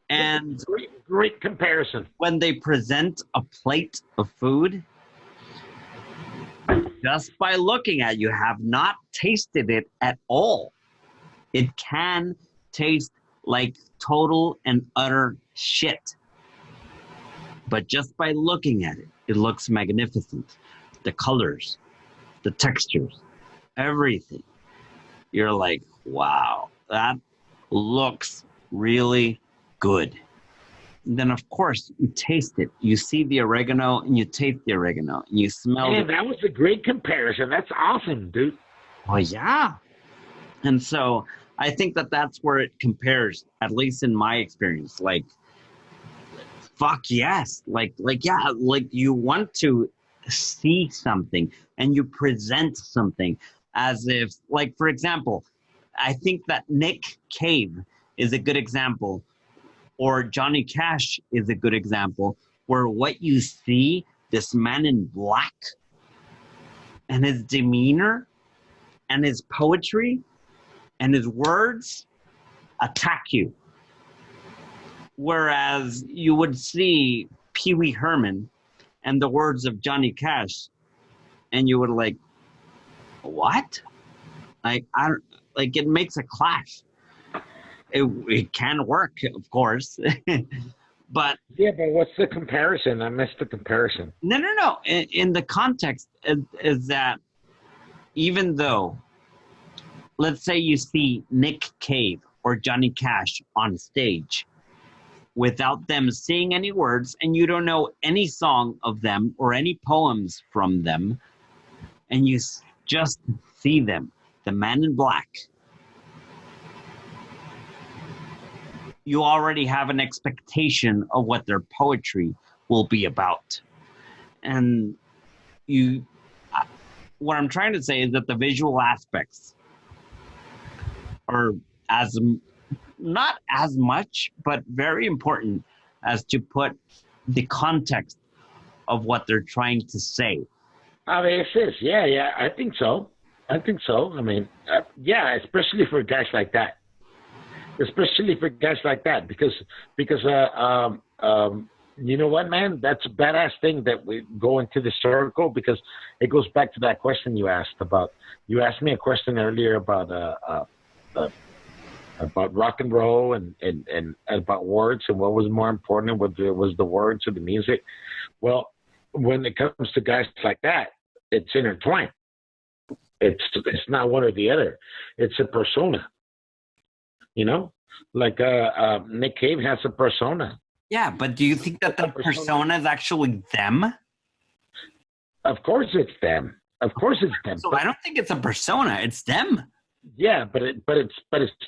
And great comparison. When they present a plate of food, just by looking at it, you have not tasted it at all. It can taste like total and utter shit. But just by looking at it, it looks magnificent. The colors, the textures, everything. You're like, wow, that looks really good. And then, of course, you taste it. You see the oregano and you taste the oregano and you smell it. That was a great comparison. That's awesome, dude. Oh, yeah. And so I think that that's where it compares, at least in my experience. Like, fuck yes. Like yeah, like you want to see something and you present something as if, like, for example, I think that Nick Cave is a good example, or Johnny Cash is a good example, where what you see, this man in black and his demeanor and his poetry and his words attack you. Whereas you would see Pee Wee Herman and the words of Johnny Cash, and you would like, what? Like, it makes a clash. It can work, of course, but yeah. But what's the comparison? I missed the comparison. No. In the context is that even though, let's say you see Nick Cave or Johnny Cash on stage, without them seeing any words, and you don't know any song of them or any poems from them, and you just see them, the man in black, you already have an expectation of what their poetry will be about. And what I'm trying to say is that the visual aspects are not as much, but very important as to put the context of what they're trying to say. Yeah, I think so. I mean, yeah, especially for guys like that. Because you know what, man? That's a badass thing that we go into the circle, because it goes back to that question you asked about. You asked me a question earlier about rock and roll and about words and what was more important, whether it was the words or the music. Well, when it comes to guys like that, it's intertwined. It's not one or the other. It's a persona. You know, like Nick Cave has a persona. Yeah, but do you think that the persona is actually them? Of course it's them. So I don't think it's a persona. It's them. Yeah, but it's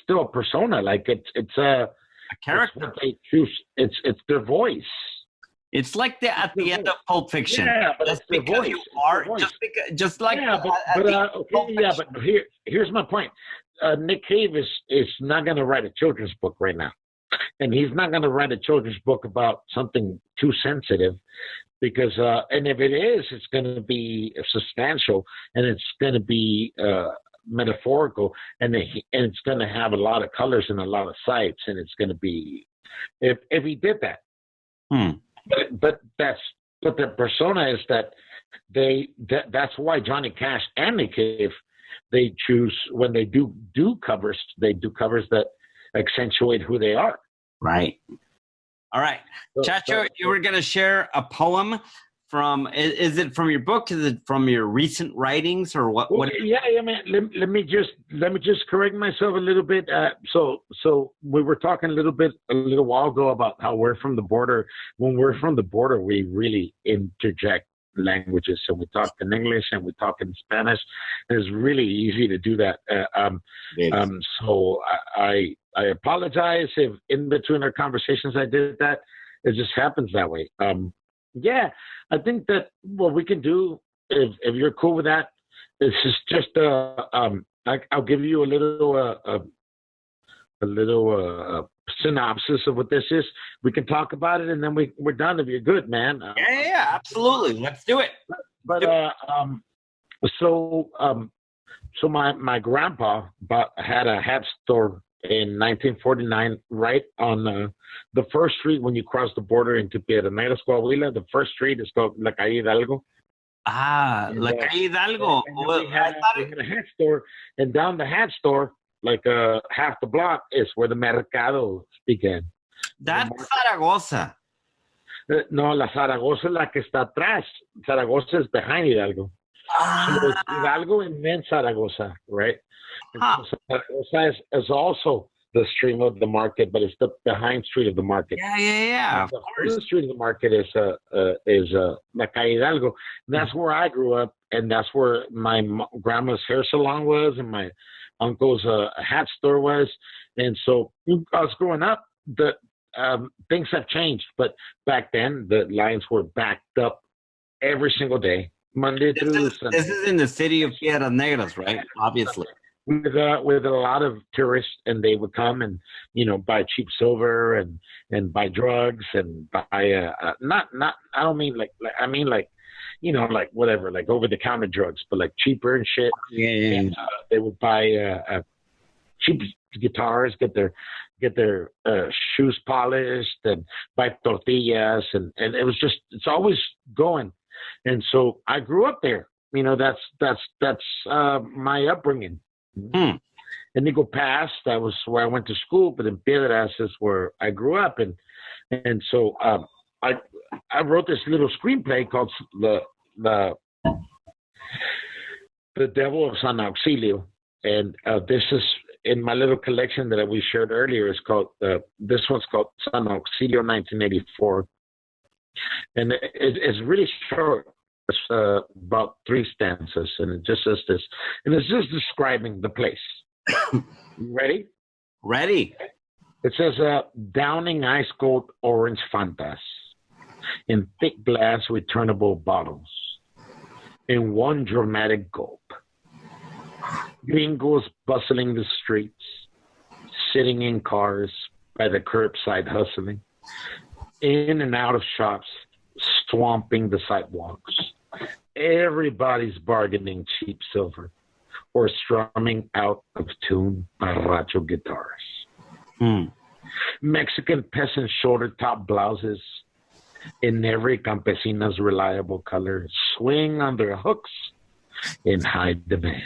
still a persona. Like it's a character. They choose. It's their voice. It's like at the end of Pulp Fiction. Yeah, but just it's their because voice. you are, just like. Yeah, but here's my point. Nick Cave is not going to write a children's book right now, and he's not going to write a children's book about something too sensitive, because and if it is, it's going to be substantial, and it's going to be metaphorical, and it's going to have a lot of colors and a lot of sights, and it's going to be if he did that. But the persona is that that's why Johnny Cash and Nick Cave, they choose, when they do covers, they do covers that accentuate who they are. Right. All right. Chacho, you were going to share a poem from? Is it from your book? Is it from your recent writings, or what? Well, yeah, man. Let me just correct myself a little bit. So we were talking a little while ago about how we're from the border. When we're from the border, we really interject languages. So we talk in English and we talk in Spanish. And it's really easy to do that. So I apologize if in between our conversations I did that. It just happens that way. Yeah, I think that what we can do, if you're cool with that, is just I'll give you a little synopsis of what this is. We can talk about it, and then we're done if you're good, man. Yeah, absolutely. Let's do it. But so my grandpa had a hat store in 1949, right on the first street when you cross the border into Piedras Coahuila. The first street is called La Calle Hidalgo. Ah, La Calle Hidalgo. We had a hat store, and down the hat store, like half the block, is where the mercado began. That's Zaragoza. No, la Zaragoza es la que está atrás. Zaragoza is behind Hidalgo. So it's Hidalgo and then Zaragoza, right? Huh. So Zaragoza is also the stream of the market, but it's the behind street of the market. Yeah. The first street of the market is La Calle Hidalgo. And that's where I grew up, and that's where my grandma's hair salon was, and my uncle's hat store was. And so I was growing up, the things have changed, but back then the lines were backed up every single day, Monday through Sunday. This is in the city of Piedras Negras, right? Obviously. With a lot of tourists, and they would come and buy cheap silver and buy drugs and buy not I don't mean like I mean like like whatever, like over the counter drugs, but like cheaper and shit. Yeah. And they would buy cheap guitars, get their shoes polished, and buy tortillas, and it's always going. And so I grew up there. That's my upbringing. And Eagle Pass, that was where I went to school, but in Piedras is where I grew up, and so I wrote this little screenplay called the Devil of San Auxilio, and this is in my little collection that we shared earlier. Is called this one's called San Auxilio 1984, and it's really short. It's about 3 stanzas, and it just says this, and it's just describing the place. You ready? Ready. It says, downing ice cold orange Fantas in thick glass returnable bottles in one dramatic gulp. Gringos bustling the streets, sitting in cars by the curbside hustling, in and out of shops, swamping the sidewalks. Everybody's bargaining cheap silver or strumming out of tune borracho guitars. Mexican peasant shoulder top blouses in every campesina's reliable color swing on their hooks in high demand.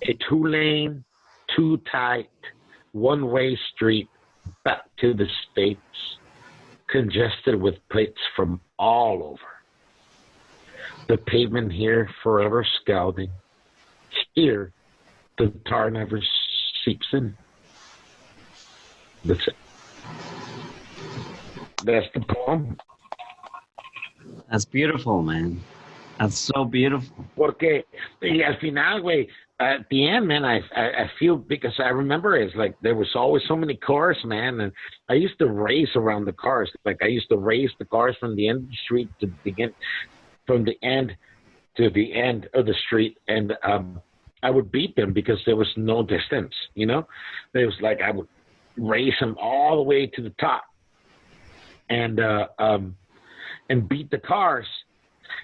A 2-lane, too tight, one-way street back to the States, congested with plates from all over. The pavement here forever scalding. Here, the tar never seeps in. That's it. That's the poem. That's beautiful, man. That's so beautiful. Porque al final, güey, at the end, man, I feel, because I remember it's like there was always so many cars, man, and I used to race around the cars. Like I used to race the cars from the end of the street to begin, from the end to the end of the street, and I would beat them because there was no distance. It was like I would race them all the way to the top, and beat the cars.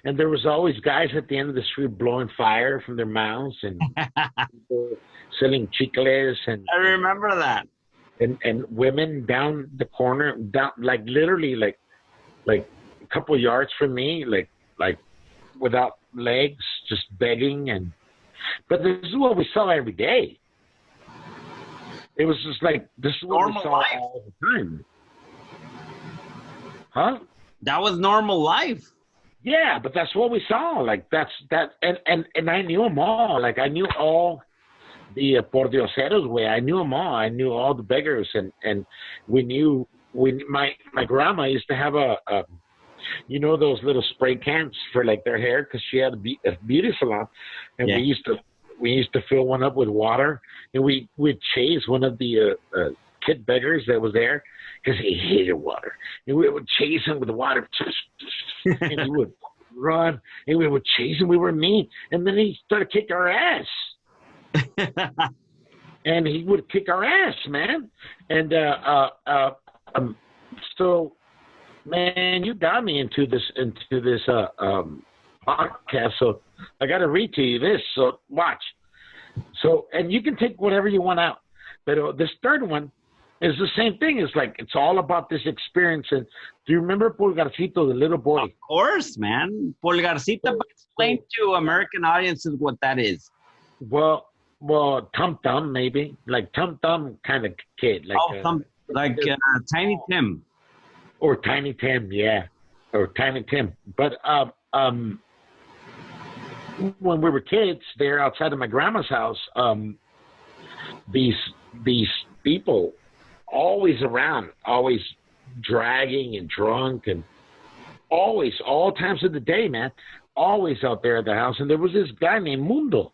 And there was always guys at the end of the street blowing fire from their mouths and selling chicles, and I remember that. And women down the corner, down like literally like a couple of yards from me, like without legs, just begging. But this is what we saw every day. It was just like this is what we saw all the time. Huh? That was normal life. Yeah, but that's what we saw. Like and I knew them all. Like I knew all the pordioseros way. I knew them all. I knew all the beggars, and we knew. My grandma used to have a those little spray cans for like their hair because she had a beauty salon, and we used to fill one up with water, and we'd chase one of the kid beggars that was there because he hated water, and we would chase him with the water, and he would run, and we would chase him. We were mean, and then he started kicking our ass. And he would kick our ass, man. And so, man, you got me into this podcast. So I got to read to you this. So watch. So, and you can take whatever you want out. But this third one is the same thing. It's like it's all about this experience. And do you remember Pulgarcito, the little boy? Of course, man. Pulgarcito. But explain to American audiences what that is. Well, Tum Tum maybe, like Tum Tum kind of kid, like Tiny Tim, or Tiny Tim, yeah, or Tiny Tim. But when we were kids, there outside of my grandma's house, these people always around, always dragging and drunk, and always all times of the day, man, always out there at the house. And there was this guy named Mundo.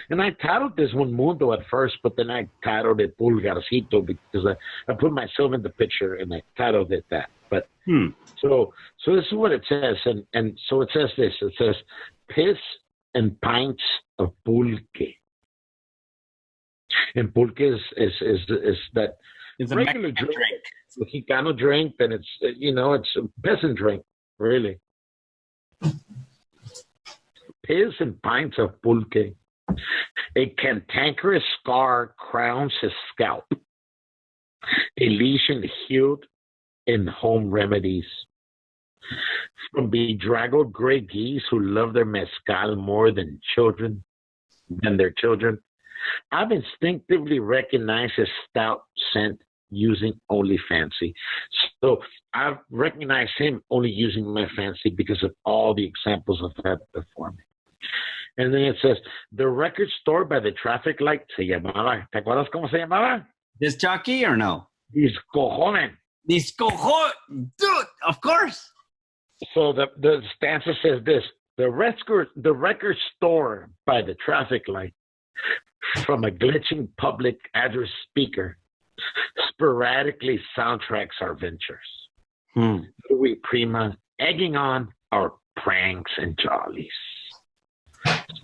And I titled this one Mundo at first, but then I titled it Pulgarcito because I put myself in the picture and I titled it that. But so this is what it says, and so it says this. It says piss and pints of pulque. And pulque is that it's a regular drink. Mexicano drink, and it's it's a peasant drink, really. Piss and pints of pulque. A cantankerous scar crowns his scalp. A lesion healed in home remedies. From bedraggled gray geese who love their mezcal more than their children, I've instinctively recognized his stout scent using only fancy. So I've recognized him only using my fancy because of all the examples I've had before me. And then it says, the record store by the traffic light se llamaba, ¿te acuerdas cómo se llamaba? This jockey or no? Dis cojones. Dis cojones. Dude, of course. So the stanza says this, the record store by the traffic light from a glitching public address speaker sporadically soundtracks our ventures. Louis Prima egging on our pranks and jollies.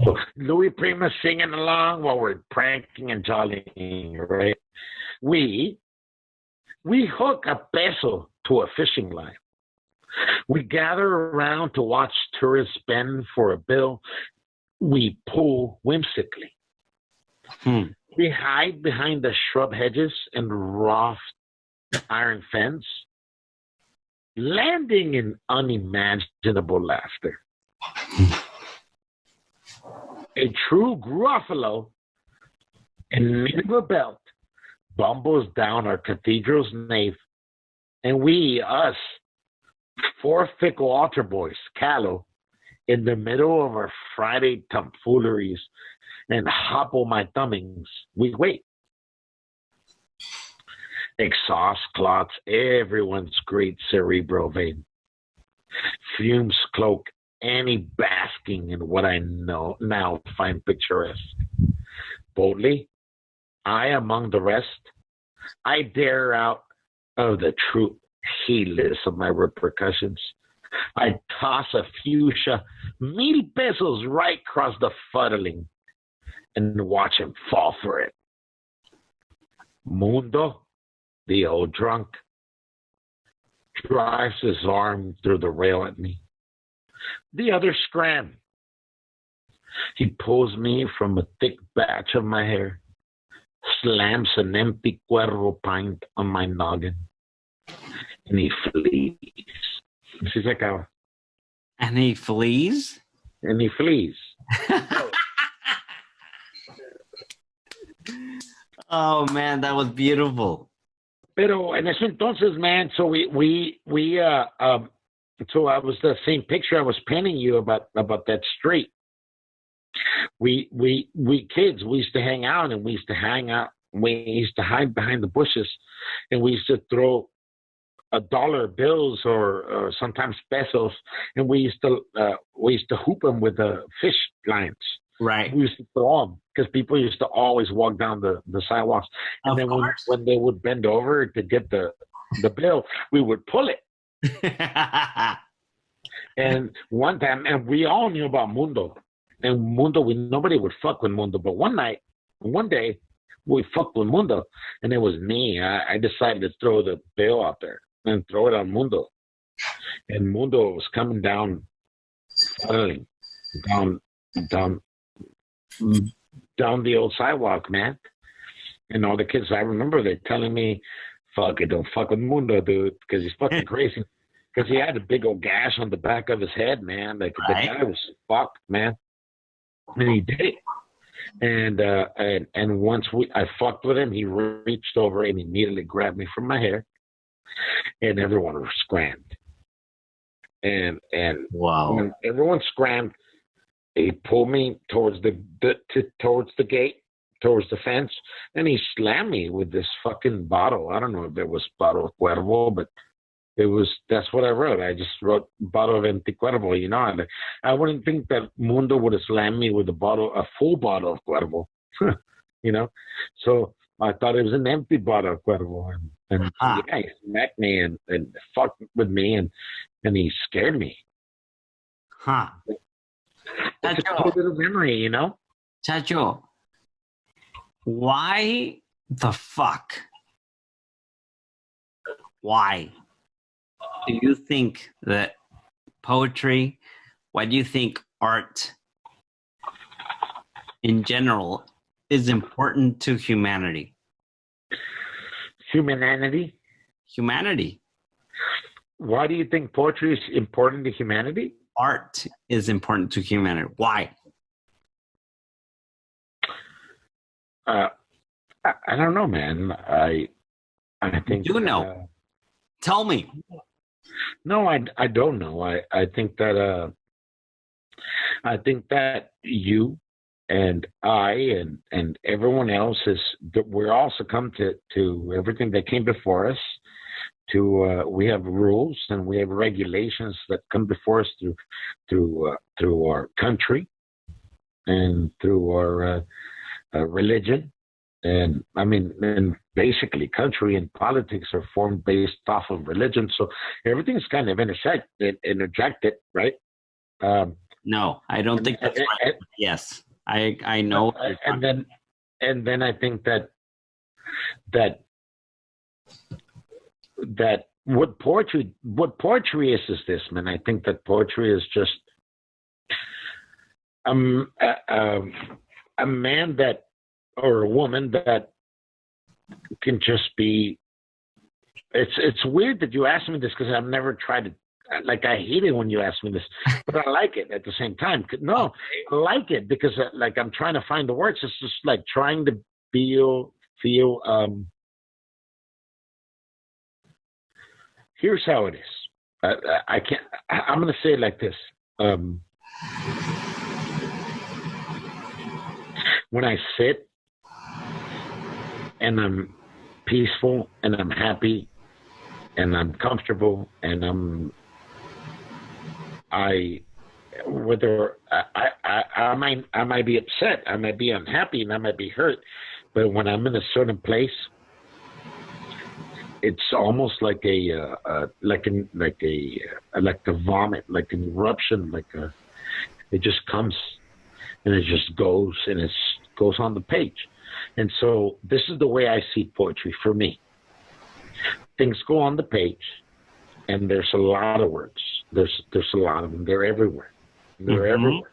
So Louis Prima singing along while we're pranking and jollying, right? We hook a peso to a fishing line. We gather around to watch tourists bend for a bill. We pull whimsically. We hide behind the shrub hedges and rough iron fence, landing in unimaginable laughter. A true Gruffalo in Minerva belt bumbles down our cathedral's nave, and we, us, four fickle altar boys, callow, in the middle of our Friday tomfooleries and hopple my thumbings, we wait. Exhaust clots everyone's great cerebral vein. Fumes cloak any basking in what I know now find picturesque. Boldly, I among the rest, I dare out of the truth, heedless of my repercussions. I toss a fuchsia 1,000 pesos right across the fuddling and watch him fall for it. Mundo, the old drunk, drives his arm through the rail at me. The other scram. He pulls me from a thick batch of my hair, slams an empty Cuervo pint on my noggin, and he flees. Así se acaba. And he flees? And he flees. Oh, man, that was beautiful. Pero en ese entonces, man, so so I was the same picture I was painting you about that street. We kids, we used to hang out, and we used to hide behind the bushes, and we used to throw $1 bills or sometimes pesos, and we used to hoop them with the fish lines. Right. We used to throw them because people used to always walk down the sidewalks, and then when they would bend over to get the bill, we would pull it. And one time, and we all knew about Mundo, and Mundo, nobody would fuck with Mundo, but one day, we fucked with Mundo, and it was me. I decided to throw the bill out there and throw it on Mundo, and Mundo was coming down, suddenly, down the old sidewalk, man. And all the kids, I remember they telling me, "Fuck it, don't fuck with Mundo, dude, because he's fucking crazy." Because he had a big old gash on the back of his head, man. Like the guy was fucked, man. And he did it. And once I fucked with him, he reached over and immediately grabbed me from my hair, and everyone scrammed. And wow, when everyone scrammed, he pulled me towards the gate, towards the fence, and he slammed me with this fucking bottle. I don't know if it was bottle of Cuervo, but that's what I wrote. I just wrote bottle of Anticuervo, you know. And I wouldn't think that Mundo would have slammed me with a full bottle of Cuervo, you know. So I thought it was an empty bottle of Cuervo, and he smacked me and fucked with me, and he scared me. Huh. It's a cool little memory, you know. Chacho, why the fuck? Why do you think that poetry, why do you think art in general is important to humanity? Humanity? Why do you think poetry is important to humanity? Art is important to humanity. Why? I don't know, man. I think you know. Tell me. No, I don't know. I think that you and I and everyone else we're all succumbed to everything that came before us. We have rules and we have regulations that come before us through our country and through our religion. And I mean, and basically country and politics are formed based off of religion. So everything's kind of interjected, right? No, I don't think that's right. Yes, I know. And then I think that what poetry is this, man. I think that poetry is just a man that, or a woman that can just be. It's weird that you asked me this because I've never tried to. Like, I hate it when you ask me this, but I like it at the same time. No, I like it because like I'm trying to find the words. It's just like trying to feel. Here's how it is. I can't. I'm going to say it like this. When I sit and I'm peaceful and I'm happy and I'm comfortable and I might be upset, I might be unhappy, and I might be hurt, but when I'm in a certain place, it's almost like a vomit, like an eruption, it just comes and it just goes and it goes on the page. And so this is the way I see poetry for me. Things go on the page, and there's a lot of words. There's a lot of them. They're everywhere. They're everywhere.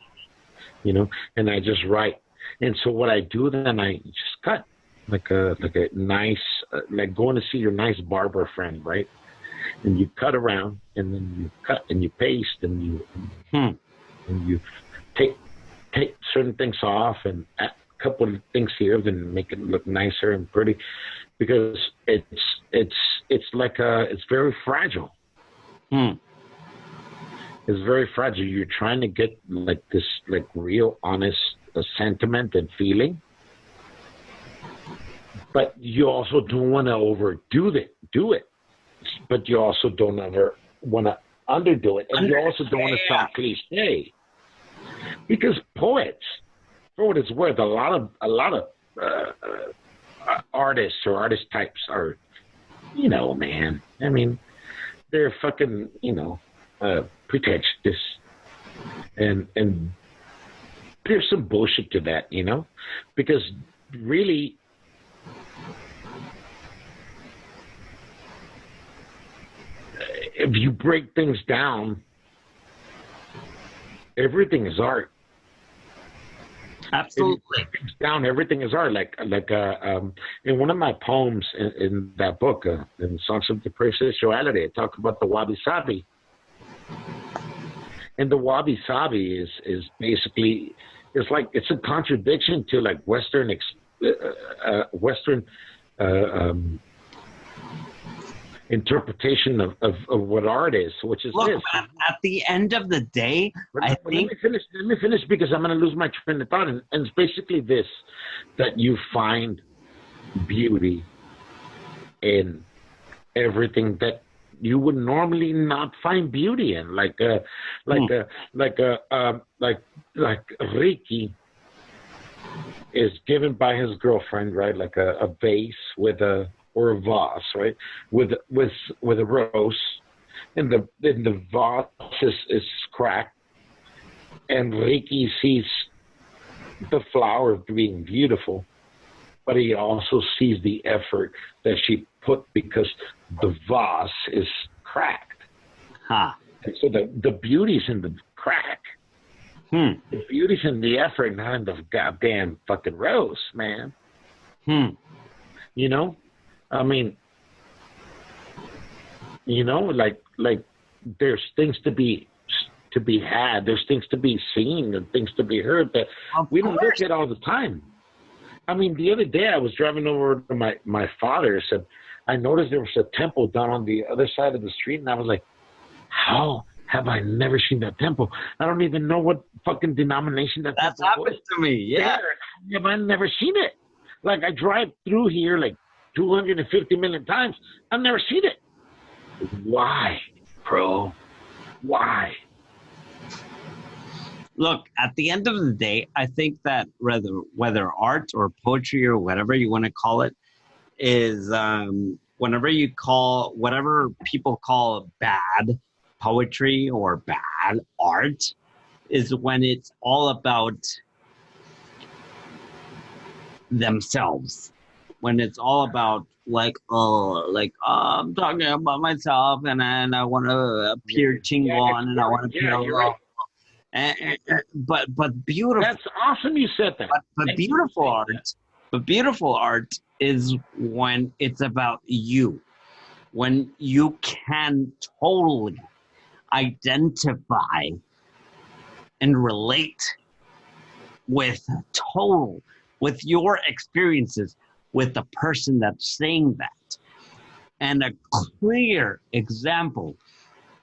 You know, and I just write. And so what I do then, I just cut like a nice, like going to see your nice barber friend, right? And you cut around, and then you cut and you paste, and you take certain things off and a couple of things here, then make it look nicer and pretty. because it's like it's very fragile. It's very fragile. You're trying to get like this like real honest sentiment and feeling, but you also don't want to overdo it. But you also don't ever want to underdo it, and you also don't want to sound cliche. Because poets, for what it's worth, a lot of artists or artist types are, man. I mean, they're fucking, pretentious, and there's some bullshit to that, because really, if you break things down, everything is art. Absolutely. Everything is art. Like in one of my poems in that book, in Songs of Depraved Sensuality, I talk about the wabi-sabi. And the wabi-sabi is basically, it's a contradiction to like Western interpretation of what art is, which is this. At the end of the day, let me finish because I'm going to lose my train of thought. And it's basically this, that you find beauty in everything that you would normally not find beauty in, like Ricky is given by his girlfriend, right? Like a vase or a vase, right? With a rose, and the vase is cracked, and Ricky sees the flower being beautiful, but he also sees the effort that she put because the vase is cracked. And so the beauty's in the crack. The beauty's in the effort, not in the goddamn fucking rose, man. I mean, like there's things to be had, there's things to be seen and things to be heard that we don't look at all the time. I mean, the other day I was driving over to my father's, and I noticed there was a temple down on the other side of the street, and I was like, how have I never seen that temple? I don't even know what fucking denomination that's happened to me. Yeah. Have I never seen it? Like, I drive through here like 250 million times. I've never seen it. Why, bro? Why? Look, at the end of the day, I think that whether art or poetry or whatever you want to call it is whatever people call bad poetry or bad art is when it's all about themselves. When it's all about I'm talking about myself and I want to appear chingon and I want to appear right. But beautiful. That's awesome you said that. But beautiful art is when it's about you. When you can totally identify and relate with your experiences with the person that's saying that. And a clear example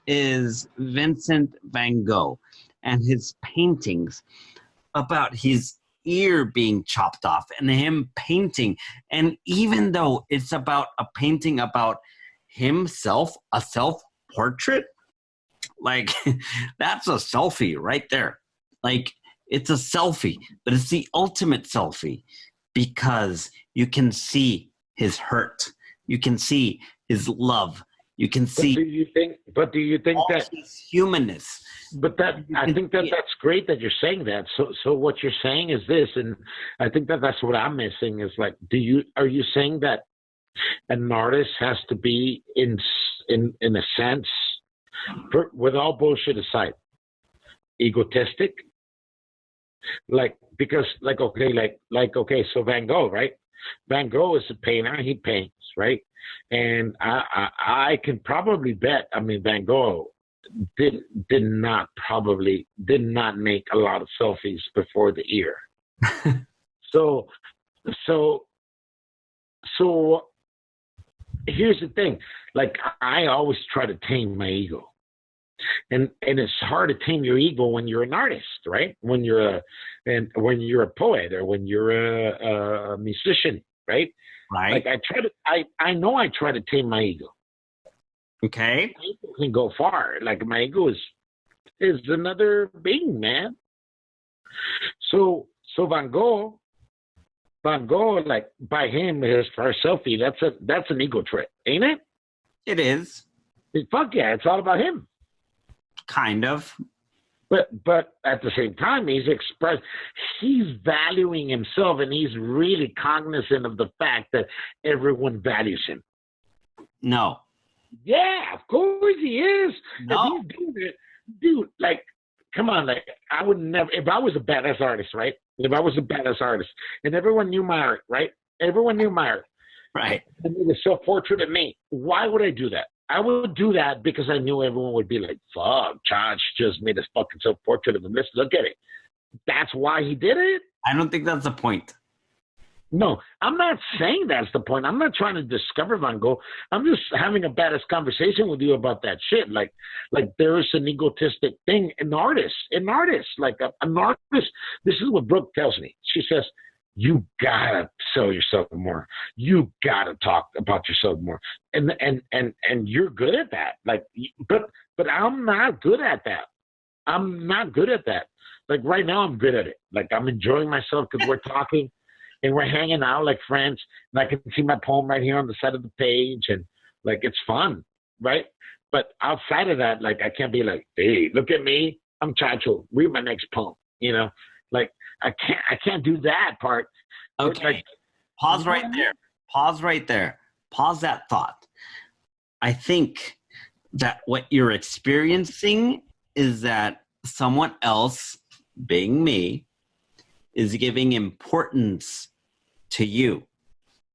is Vincent van Gogh and his paintings about his ear being chopped off and him painting. And even though it's about a painting about himself, a self-portrait, like that's a selfie right there. Like it's a selfie, but it's the ultimate selfie because you can see his hurt. You can see his love. You can see. Do you think that his humanness? But I think that's great that you're saying that. So what you're saying is this, and I think that's what I'm missing is like, are you saying that an artist has to be in a sense, with all bullshit aside, egotistic? So Van Gogh, right? Van Gogh is a painter. He paints, right? And I can probably bet. I mean, Van Gogh did not make a lot of selfies before the ear. So here's the thing. Like, I always try to tame my ego. And it's hard to tame your ego when you're an artist, right? When you're a poet or when you're a musician, right? Right. Like, I know I try to tame my ego. Okay. My ego can go far. Like, my ego is another being, man. So Van Gogh, like, by him, his first selfie, that's an ego trip, ain't it? It is. Fuck yeah, it's all about him. Kind of. But at the same time, he's valuing himself, and he's really cognizant of the fact that everyone values him. No. Yeah, of course he is. No. If he's doing it, dude, like, come on, like, I would never, if I was a badass artist, right? If I was a badass artist, and everyone knew my art, right? Everyone knew my art. Right. And made a self-portrait of me. Why would I do that? I would do that because I knew everyone would be like, fuck, Chacho just made a fucking self-portrait of him. Let's look at it. That's why he did it? I don't think that's the point. No, I'm not saying that's the point. I'm not trying to discover Van Gogh. I'm just having a badass conversation with you about that shit. Like there's an egotistic thing in artists. Like an artist, this is what Brooke tells me. She says, you gotta sell yourself more. You gotta talk about yourself more. And you're good at that. Like, but I'm not good at that. I'm not good at that. Like, right now I'm good at it. Like, I'm enjoying myself because we're talking and we're hanging out like friends, and I can see my poem right here on the side of the page, and like, it's fun, right? But outside of that, like, I can't be like, hey, look at me, I'm Chacho, read my next poem, you know? Like, I can't do that part. Okay. Like, Pause right there. Pause right there. Pause that thought. I think that what you're experiencing is that someone else, being me, is giving importance to you.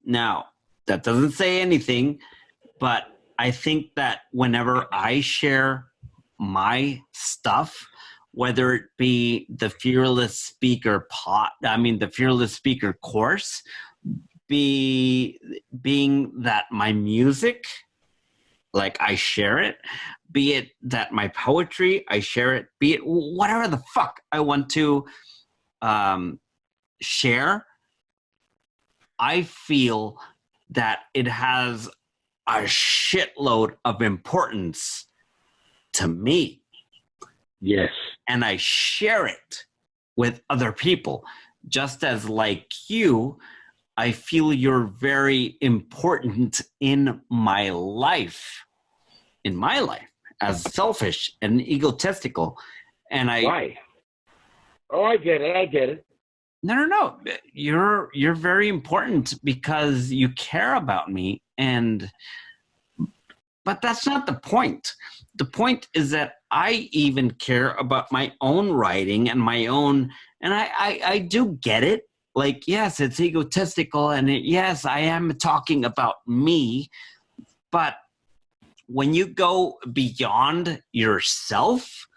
Now, that doesn't say anything, but I think that whenever I share my stuff, whether it be the Fearless Speaker the Fearless Speaker course, being that my music, like, I share it, be it that my poetry, I share it, be it whatever the fuck I want to share, I feel that it has a shitload of importance to me. yes. And I share it with other people. Just as, like you, I feel you're very important in my life, as selfish and egotistical. And Why? Oh, I get it. No. You're very important because you care about me, but that's not the point. The point is that I even care about my own writing and my own, and I do get it. Like, yes, it's egotistical, and yes, I am talking about me, but when you go beyond yourself,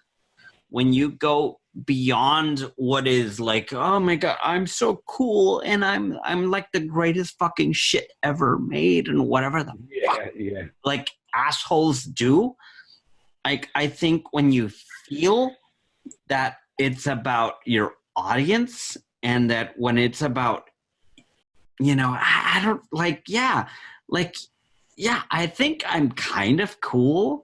when you go beyond what is like, oh my God, I'm so cool, and I'm like the greatest fucking shit ever made, and whatever the fuck, like, assholes do. Like, I think when you feel that it's about your audience, and that when it's about, I don't like, I think I'm kind of cool,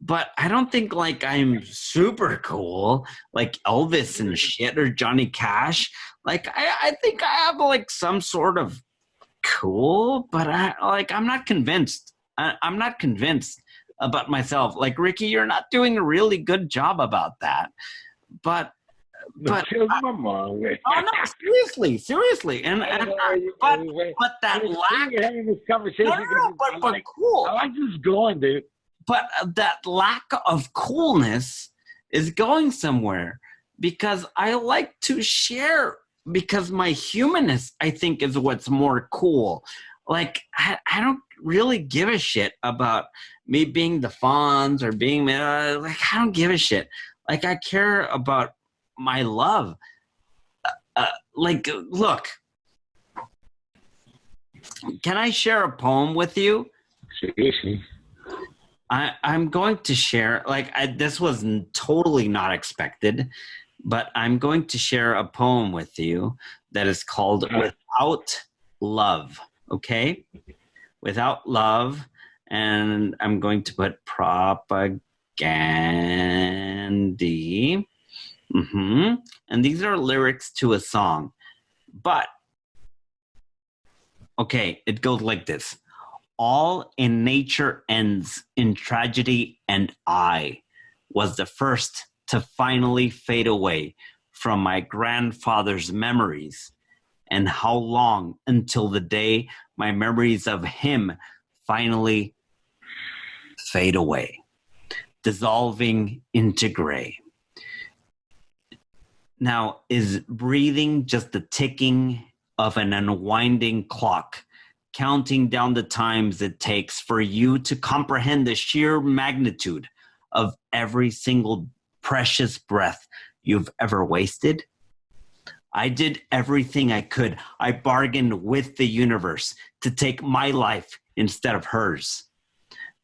but I don't think like I'm super cool, like Elvis and shit, or Johnny Cash. Like, I think I have like some sort of cool, but I'm not convinced. I'm not convinced about myself. Like, Ricky, you're not doing a really good job about that. But my mom. Oh no, seriously, but that lack. You're having this conversation. No, but cool. I like this going, dude. But that lack of coolness is going somewhere, because I like to share, because my humanness, I think, is what's more cool. Like, I don't really give a shit about me being the Fonz or being like, I don't give a shit. Like, I care about my love. Like, look, can I share a poem with you? See. I'm going to share, this was totally not expected, but I'm going to share a poem with you that is called Without Love, okay? Without Love, and I'm going to put propagandy. And these are lyrics to a song. But, okay, it goes like this. All in nature ends in tragedy, and I was the first to finally fade away from my grandfather's memories. And how long until the day my memories of him finally fade away, dissolving into gray. Now, is breathing just the ticking of an unwinding clock, counting down the times it takes for you to comprehend the sheer magnitude of every single precious breath you've ever wasted? I did everything I could. I bargained with the universe to take my life instead of hers.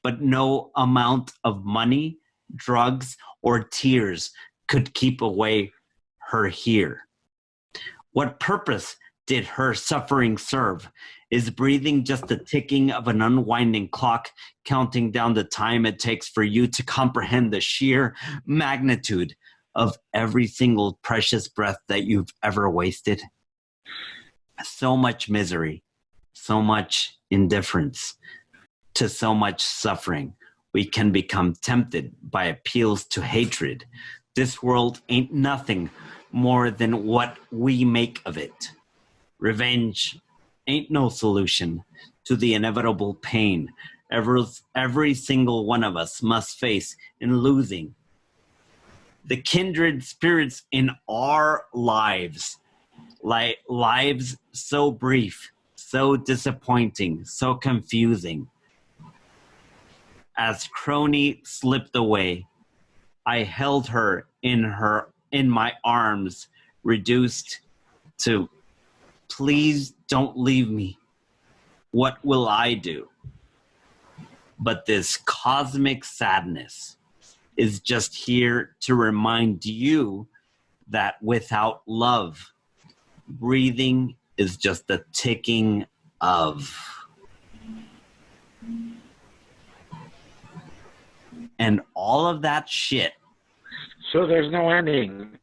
But no amount of money, drugs, or tears could keep away her here. What purpose did her suffering serve? Is breathing just the ticking of an unwinding clock, counting down the time it takes for you to comprehend the sheer magnitude of every single precious breath that you've ever wasted? So much misery, so much indifference to so much suffering. We can become tempted by appeals to hatred. This world ain't nothing more than what we make of it. Revenge ain't no solution to the inevitable pain every single one of us must face in losing the kindred spirits in our lives. Like lives so brief, so disappointing, so confusing. As Crony slipped away, I held her in my arms, reduced to, please don't leave me. What will I do? But this cosmic sadness is just here to remind you that without love, breathing is just the ticking of. And all of that shit. So there's no ending.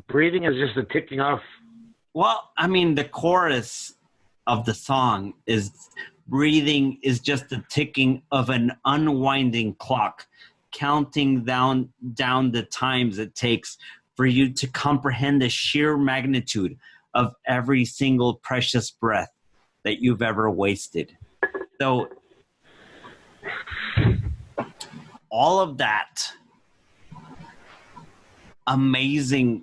Breathing is just a ticking off. Well, I mean, the chorus of the song is breathing is just the ticking of an unwinding clock, counting down the times it takes for you to comprehend the sheer magnitude of every single precious breath that you've ever wasted. So all of that amazing,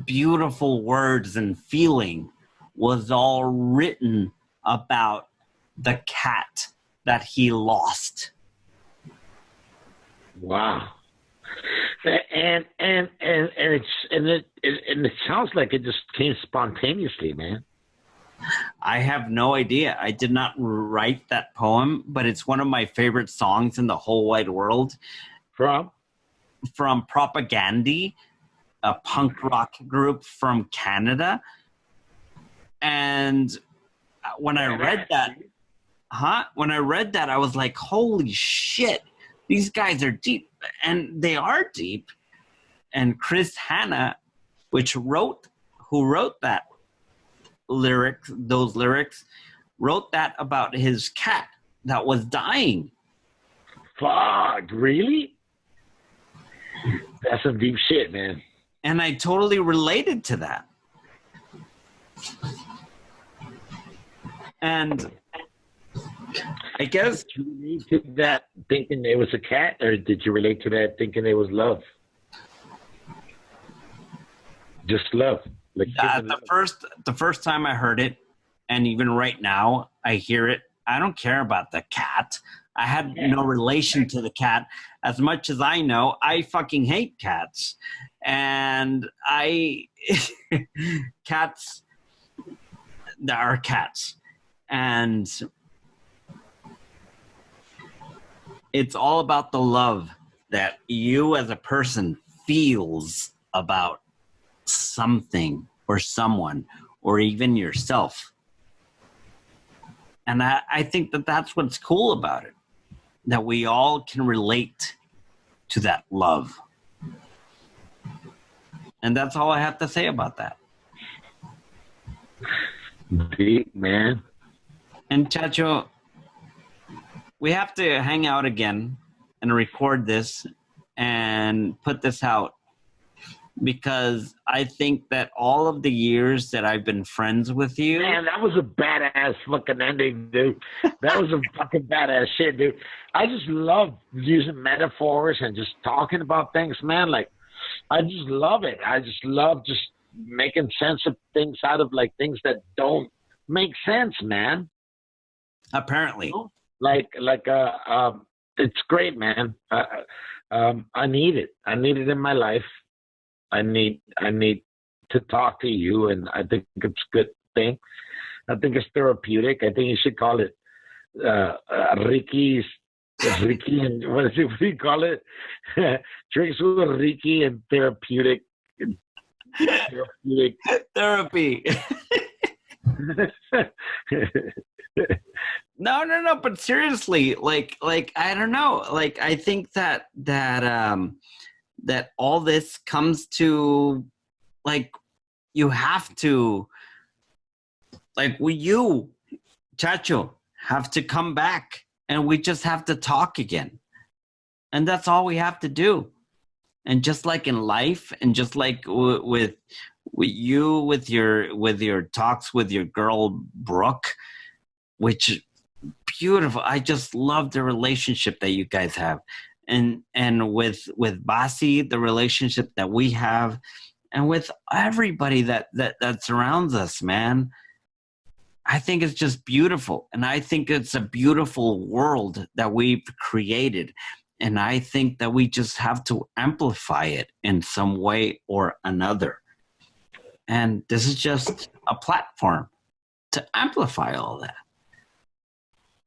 beautiful words and feeling was all written about the cat that he lost. Wow. And it sounds like it just came spontaneously, man. I have no idea. I did not write that poem, but it's one of my favorite songs in the whole wide world. From Propagandy, a punk rock group from Canada. And when I read that, I was like, holy shit, these guys are deep. And they are deep. And Chris Hanna, who wrote that those lyrics, wrote that about his cat that was dying. Fuck, really? That's some deep shit, man. And I totally related to that. And I guess... Did you relate to that thinking it was a cat, or did you relate to that thinking it was love? Just love. Like the first time I heard it, and even right now I hear it, I don't care about the cat. I had no relation to the cat. As much as I know, I fucking hate cats. And cats are cats. And it's all about the love that you as a person feels about something or someone or even yourself. And I think that that's what's cool about it, that we all can relate to that love. And that's all I have to say about that. Deep, man. And Chacho, we have to hang out again and record this and put this out, because I think that all of the years that I've been friends with you... Man, that was a badass fucking ending, dude. That was a fucking badass shit, dude. I just love using metaphors and just talking about things, man. Like, I just love it. I just love just making sense of things out of, like, things that don't make sense, man. Apparently. You know? It's great, man. I need it. I need it in my life. I need to talk to you, and I think it's a good thing. I think it's therapeutic. I think you should call it Ricky and what do you call it? Drinks with Ricky and therapeutic. Therapy. No, but seriously, like I don't know. Like, I think that all this comes to, like, you have to, like, you, Chacho, have to come back, and we just have to talk again. And that's all we have to do. And just like in life, and just like with you, with your talks with your girl, Brooke, which beautiful. I just love the relationship that you guys have. And with Basi, the relationship that we have, and with everybody that surrounds us, man. I think it's just beautiful. And I think it's a beautiful world that we've created. And I think that we just have to amplify it in some way or another. And this is just a platform to amplify all that.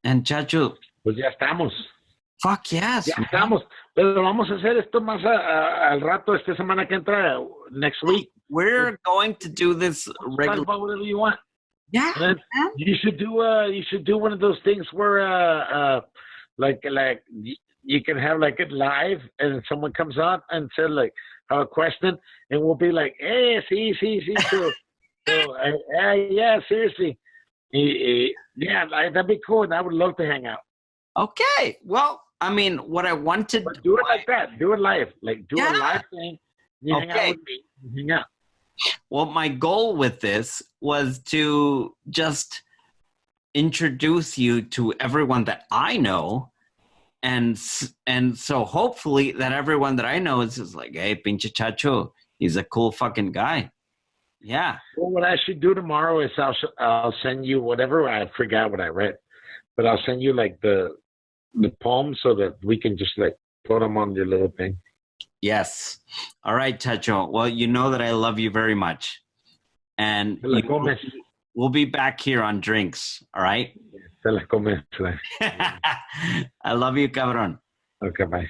And Chacho, pues ya estamos. Fuck yes. Ya estamos. Pero vamos a hacer esto más al rato, esta semana que entra, next week. We're going to do this regularly. Talk about whatever you want. Yeah. You should do one of those things where like you can have like it live, and someone comes on and said like have a question, and we'll be like, hey, sí. So yeah, seriously. Yeah, that'd be cool, and I would love to hang out. Okay. Well, I mean, what I wanted... But do it like that. Do it live. Like, do a live thing. You hang out with me. Hang out. Well, my goal with this was to just introduce you to everyone that I know. And so hopefully that everyone that I know is just like, hey, pinche Chacho, he's a cool fucking guy. Yeah. Well, what I should do tomorrow is I'll send you whatever. I forgot what I read, but I'll send you like the poems so that we can just like put them on your little thing. Yes. All right, Chacho. Well, you know that I love you very much, and we'll be back here on Drinks. All right. Se la comes. I love you, cabrón. Okay, bye.